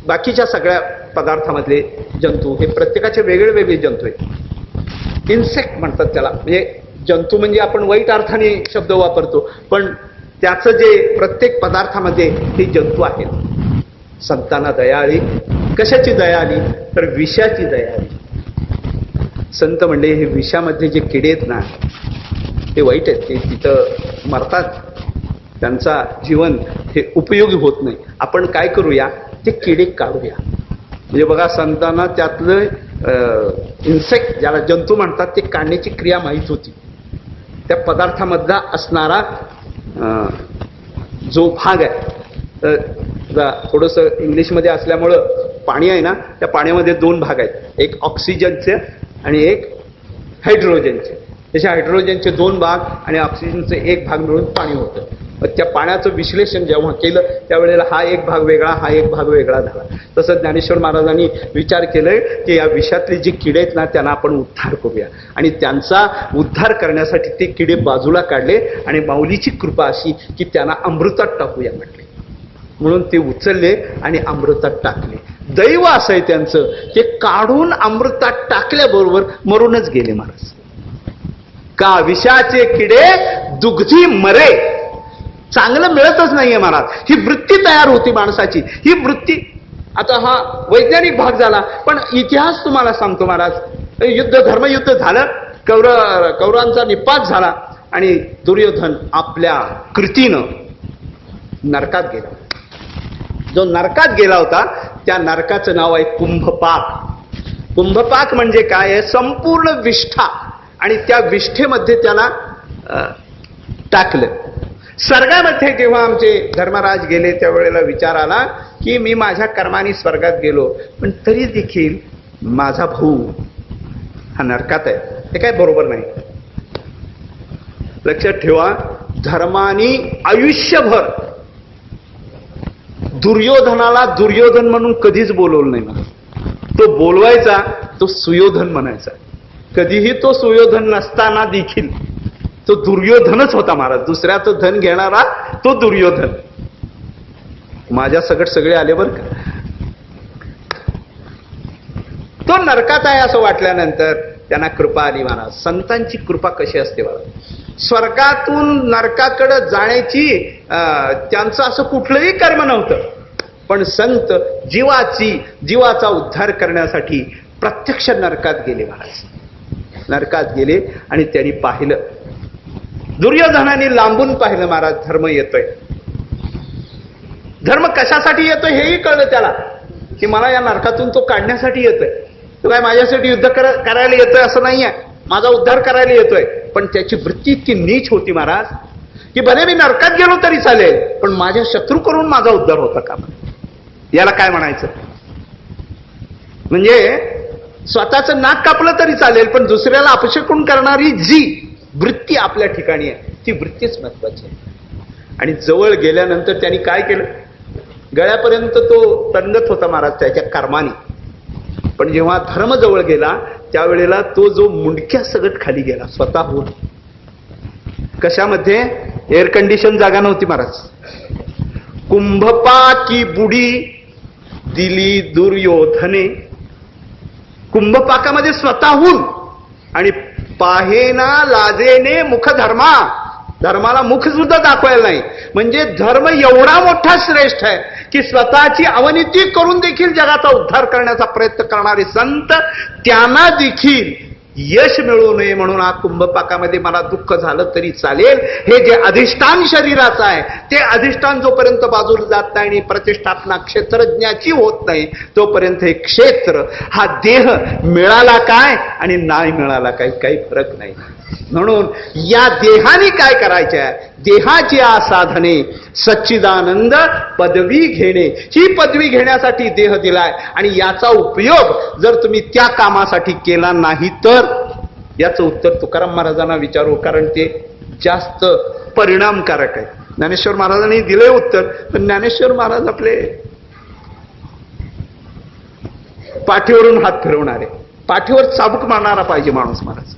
बाकीच्या सगळ्या पदार्थामधले जंतू हे प्रत्येकाचे वेगळे वेगळे जंतू आहेत. इन्सेक्ट म्हणतात त्याला. म्हणजे जंतू म्हणजे आपण वाईट अर्थाने शब्द वापरतो, पण त्याचं जे प्रत्येक पदार्थामध्ये हे जंतू आहेत. संतांना दया आली. कशाची दया आली? तर विषाची दया आली. संत म्हणले हे विषामध्ये जे किडे आहेत ना ते वाईट आहेत, ते तिथं मरतात, त्यांचा जीवन हे उपयोगी होत नाही. आपण काय करूया? ते किडे काढूया. म्हणजे बघा संतांना त्यातलं इन्सेक्ट ज्याला जंतू म्हणतात ते काढण्याची क्रिया माहीत होती. त्या पदार्थामधला असणारा जो भाग आहे, थोडंसं इंग्लिशमध्ये असल्यामुळं पाणी आहे ना, त्या पाण्यामध्ये 2 भाग आहेत, एक ऑक्सिजनचे आणि एक हायड्रोजनचे. त्याच्या हायड्रोजनचे 2 भाग आणि ऑक्सिजनचे 1 भाग मिळून पाणी होतं. मग त्या पाण्याचं विश्लेषण जेव्हा केलं त्यावेळेला हा एक भाग वेगळा, हा एक भाग वेगळा झाला. तसं ज्ञानेश्वर महाराजांनी विचार केलाय की या विषातले जे किडे आहेत ना त्यांना आपण उद्धार करूया. आणि त्यांचा उद्धार करण्यासाठी ते किडे बाजूला काढले आणि माऊलीची कृपा अशी की त्यांना अमृतात टाकूया म्हटले. म्हणून ते उचलले आणि अमृतात टाकले. दैव असं आहे त्यांचं, ते काढून अमृतात टाकल्याबरोबर मरूनच गेले महाराज. का? विषाचे किडे दुग्धी मरे. चांगलं मिळतच नाहीये महाराज. ही वृत्ती तयार होती माणसाची. ही वृत्ती, आता हा वैज्ञानिक भाग झाला, पण इतिहास तुम्हाला सांगतो महाराज. युद्ध, धर्मयुद्ध झालं, कौरवांचा निपात झाला आणि दुर्योधन आपल्या कृतीनं नरकात गेला. जो नरकात गेला होता त्या नरकाचं नाव आहे कुंभपाक. कुंभपाक म्हणजे काय आहे? संपूर्ण विष्ठा आणि त्या विष्ठेमध्ये त्याला टाकलं. स्वर्गामध्ये जेव्हा आमचे धर्मराज गेले त्यावेळेला विचार आला की मी माझ्या कर्माने स्वर्गात गेलो, पण तरी देखील माझा भाऊ हा नरकात आहे, हे काय बरोबर नाही. लक्षात ठेवा, धर्माने आयुष्यभर दुर्योधनाला दुर्योधन म्हणून कधीच बोलवलं नाही मला. तो बोलवायचा, तो सुयोधन म्हणायचा. कधीही तो सुयोधन नसताना देखील तो दुर्योधनच होता महाराज. दुसऱ्याचं धन घेणारा तो दुर्योधन. माझ्या सकट सगळे आले बर का. तो नरकात आहे असं वाटल्यानंतर त्यांना कृपा आली महाराज. संतांची कृपा कशी असते महाराज. स्वर्गातून नरकाकडे जाण्याची त्यांचं असं कुठलंही कर्म नव्हतं, पण संत जीवाचा उद्धार करण्यासाठी प्रत्यक्ष नरकात गेले महाराज. नरकात गेले आणि त्यांनी पाहिलं, दुर्योधनाने लांबून पाहिलं महाराज, धर्म येतोय. धर्म कशासाठी येतोय हेही कळलं त्याला, की मला या नरकातून तो काढण्यासाठी येतोय. तो काय माझ्यासाठी युद्ध करायला येतोय असं नाहीये, माझा उद्धार करायला येतोय. पण त्याची वृत्ती इतकी नीच होती महाराज, की भले मी नरकात गेलो तरी चालेल, पण माझ्या शत्रू करून माझा उद्धार होता का. याला काय म्हणायचं, म्हणजे स्वतःचं नाक कापलं तरी चालेल, पण दुसऱ्याला अपशकुन करणारी जी वृत्ती आपल्या ठिकाणी आहे ती वृत्तीच महत्वाची आहे. आणि जवळ गेल्यानंतर त्यांनी काय केलं, गळ्यापर्यंत तो तंगत होता महाराज त्याच्या कर्माने. पण जेव्हा धर्म जवळ गेला त्यावेळेला तो जो मुंडक्या सगट खाली गेला स्वतःहून. कशामध्ये, एअर कंडिशन जागा नव्हती महाराज. कुंभपा की बुडी दिली दुर्योधने. कुंभपाकामध्ये स्वतःहून, आणि पाहेना लाजेने मुख धर्मा. धर्माला मुख सुद्धा दाखवायला नाही. म्हणजे धर्म एवढा मोठा श्रेष्ठ आहे की स्वतःची अवनीती करून देखील जगाचा उद्धार करण्याचा प्रयत्न करणारे संत, त्यांना देखील यश मिळू नये म्हणून हा कुंभपाकामध्ये मला दुःख झालं तरी चालेल, हे जे अधिष्ठान शरीराचं आहे ते अधिष्ठान जोपर्यंत बाजूला जात नाही आणि प्रतिष्ठापना क्षेत्रज्ञाची होत नाही तोपर्यंत हे क्षेत्र हा देह मिळाला काय आणि नाही मिळाला काय काही फरक नाही. म्हणून या देहाने काय करायचे आहे, देहाची साधने सच्चिदानंद पदवी घेणे. ही पदवी घेण्यासाठी देह दिलाय आणि याचा उपयोग जर तुम्ही त्या कामासाठी केला नाही तर याचं उत्तर तुकाराम महाराजांना विचारू, कारण ते जास्त परिणामकारक आहे. ज्ञानेश्वर महाराजांनी दिले उत्तर, पण ज्ञानेश्वर महाराज आपले पाठीवरून हात फिरवणारे, पाठीवर चाबूक मारणारा पाहिजे माणूस महाराज.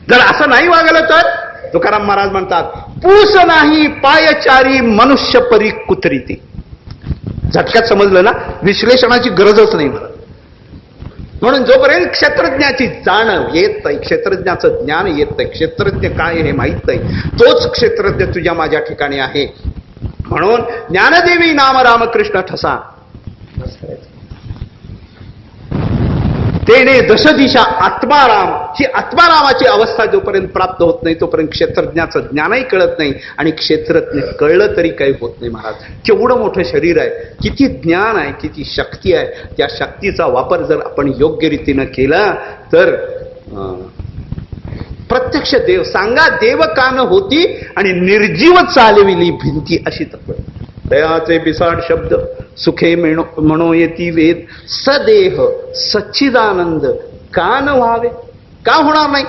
जर असं नाही वागलं तर तुकाराम महाराज म्हणतात, पूस नाही पायचारी मनुष्य परी कुत्रिती. झटक्यात समजलं ना, विश्लेषणाची गरजच नाही मला. म्हणून जोपर्यंत क्षेत्रज्ञाची जाण येत नाही, क्षेत्रज्ञाचं ज्ञान येत नाही, क्षेत्रज्ञ काय हे माहीत नाही, तोच क्षेत्रज्ञ तुझ्या माझ्या ठिकाणी आहे. म्हणून ज्ञानदेवी नाम रामकृष्ण ठसा तेने दशदिशा आत्माराम. ही आत्मारामाची अवस्था जोपर्यंत प्राप्त होत नाही तोपर्यंत क्षेत्रज्ञाचं ज्ञानही कळत नाही, आणि क्षेत्रज्ञ कळलं तरी काही होत नाही महाराज. केवढं मोठं शरीर आहे, किती ज्ञान आहे, किती शक्ती आहे. त्या शक्तीचा वापर जर आपण योग्य रीतीनं केला तर प्रत्यक्ष देव सांगा देव कान होती आणि निर्जीव चालविली भिंती, अशी तत्व. दयाचे बिसाड शब्द सुखे म्हणो येती वेद, सदेह सच्चिदानंद कान व्हावे. का होणार नाही,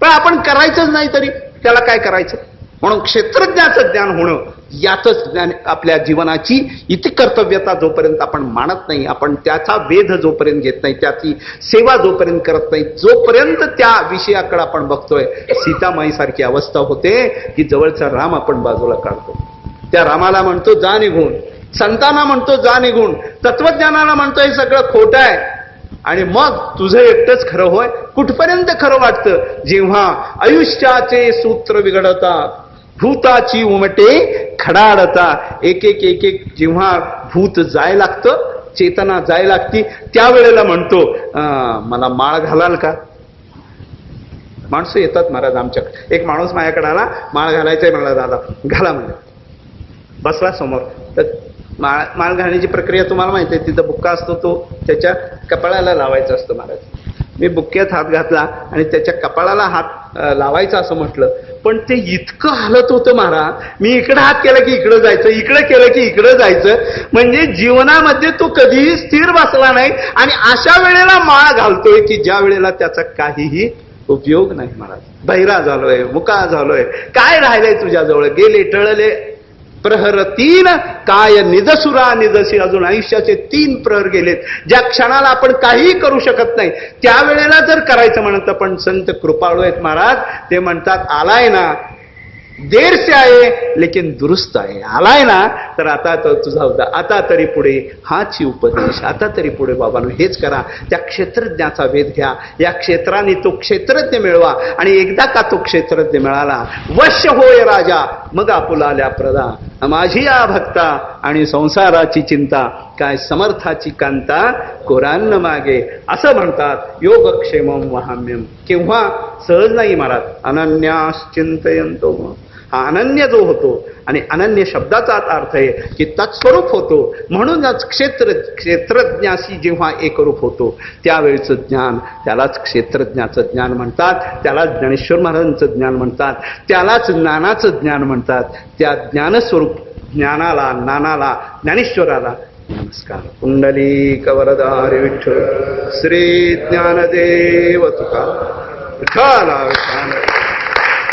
पण आपण करायचंच नाही तरी त्याला काय करायचं. म्हणून क्षेत्रज्ञाचं ज्ञान होणं यातच ज्ञान आपल्या जीवनाची इति कर्तव्यता जोपर्यंत आपण मानत नाही, आपण त्याचा वेध जोपर्यंत घेत नाही, त्याची सेवा जोपर्यंत करत नाही, जोपर्यंत त्या विषयाकडे आपण बघतोय, सीतामाई सारखी अवस्था होते की जवळचा राम आपण बाजूला काढतो. त्या रामाला म्हणतो जा निघून, संतांना म्हणतो जा निघून, तत्वज्ञानाला म्हणतो हे सगळं खोटं आहे, आणि मग तुझं एकटंच खरं होय. कुठपर्यंत खरं वाटतं, जेव्हा आयुष्याचे सूत्र बिघडतात, भूताची उमटे खडाडता. एक एक एक एक जेव्हा भूत जाय लागतं, चेतना जाय लागती, त्यावेळेला म्हणतो मला माळ घालाल का. माणसं येतात महाराज आमच्याकडे. एक माणूस माझ्याकडे आला, माळ घालायचंय म्हणला, दादा घाला म्हणजे. बसला समोर. तर माळ घालण्याची प्रक्रिया तुम्हाला माहिती आहे, तिथं बुक्का असतो तो त्याच्या कपाळाला लावायचा असतो महाराज. मी बुक्क्यात हात घातला आणि त्याच्या कपाळाला हात लावायचा असं म्हटलं, पण ते इतकं हालत होतं महाराज. मी इकडे हात केला की इकडं जायचं, इकडे केलं की इकडं जायचं. म्हणजे जीवनामध्ये तो कधीही स्थिर बसला नाही. आणि अशा वेळेला माळ घालतोय की ज्या वेळेला त्याचा काहीही उपयोग नाही महाराज. बहिरा झालोय, मुका झालोय, काय राहिलंय तुझ्याजवळ? गेले टळले प्रहर 3, काय निजसुरा निजशी. अजून आयुष्याचे 3 प्रहर गेलेत. ज्या क्षणाला आपण काहीही करू शकत नाही त्यावेळेला जर करायचं म्हणत, पण संत कृपाळू आहेत महाराज. ते म्हणतात आलाय ना, देर से आहे लेकिन दुरुस्त आहे. आलाय ना तर आता तो तुझा होता, आता तरी पुढे हाची उपदेश, आता तरी पुढे बाबांनो हेच करा. त्या क्षेत्रज्ञाचा वेध घ्या. या क्षेत्राने तो क्षेत्रज्ञ मिळवा. आणि एकदा का तो क्षेत्रज्ञ मिळाला, वश्य होय राजा मग आपुलाल्या प्रदा. माझी या भक्ता आणि संसाराची चिंता, काय समर्थाची कांता कोरान्न मागे. असं म्हणतात योगक्षेमम वहाम्यम. केव्हा? सहज नाही महाराज. अनन्याश्चिंतयंतो. हा अनन्य जो होतो, आणि अनन्य शब्दाचा अर्थ आहे की तत्स्वरूप होतो. म्हणूनच क्षेत्रज्ञाशी जेव्हा एकरूप होतो त्यावेळेचं ज्ञान, त्यालाच क्षेत्रज्ञाचं ज्ञान म्हणतात. त्यालाच ज्ञानेश्वर महाराजांचं ज्ञान म्हणतात. त्यालाच ज्ञानाचं ज्ञान म्हणतात. त्या ज्ञानस्वरूप ज्ञानाला, ज्ञानाला, ज्ञानेश्वराला नमस्कार. कुंडलीक वरदा हरी विठ्ठल. श्री ज्ञानदेव तुका विठ्ठला.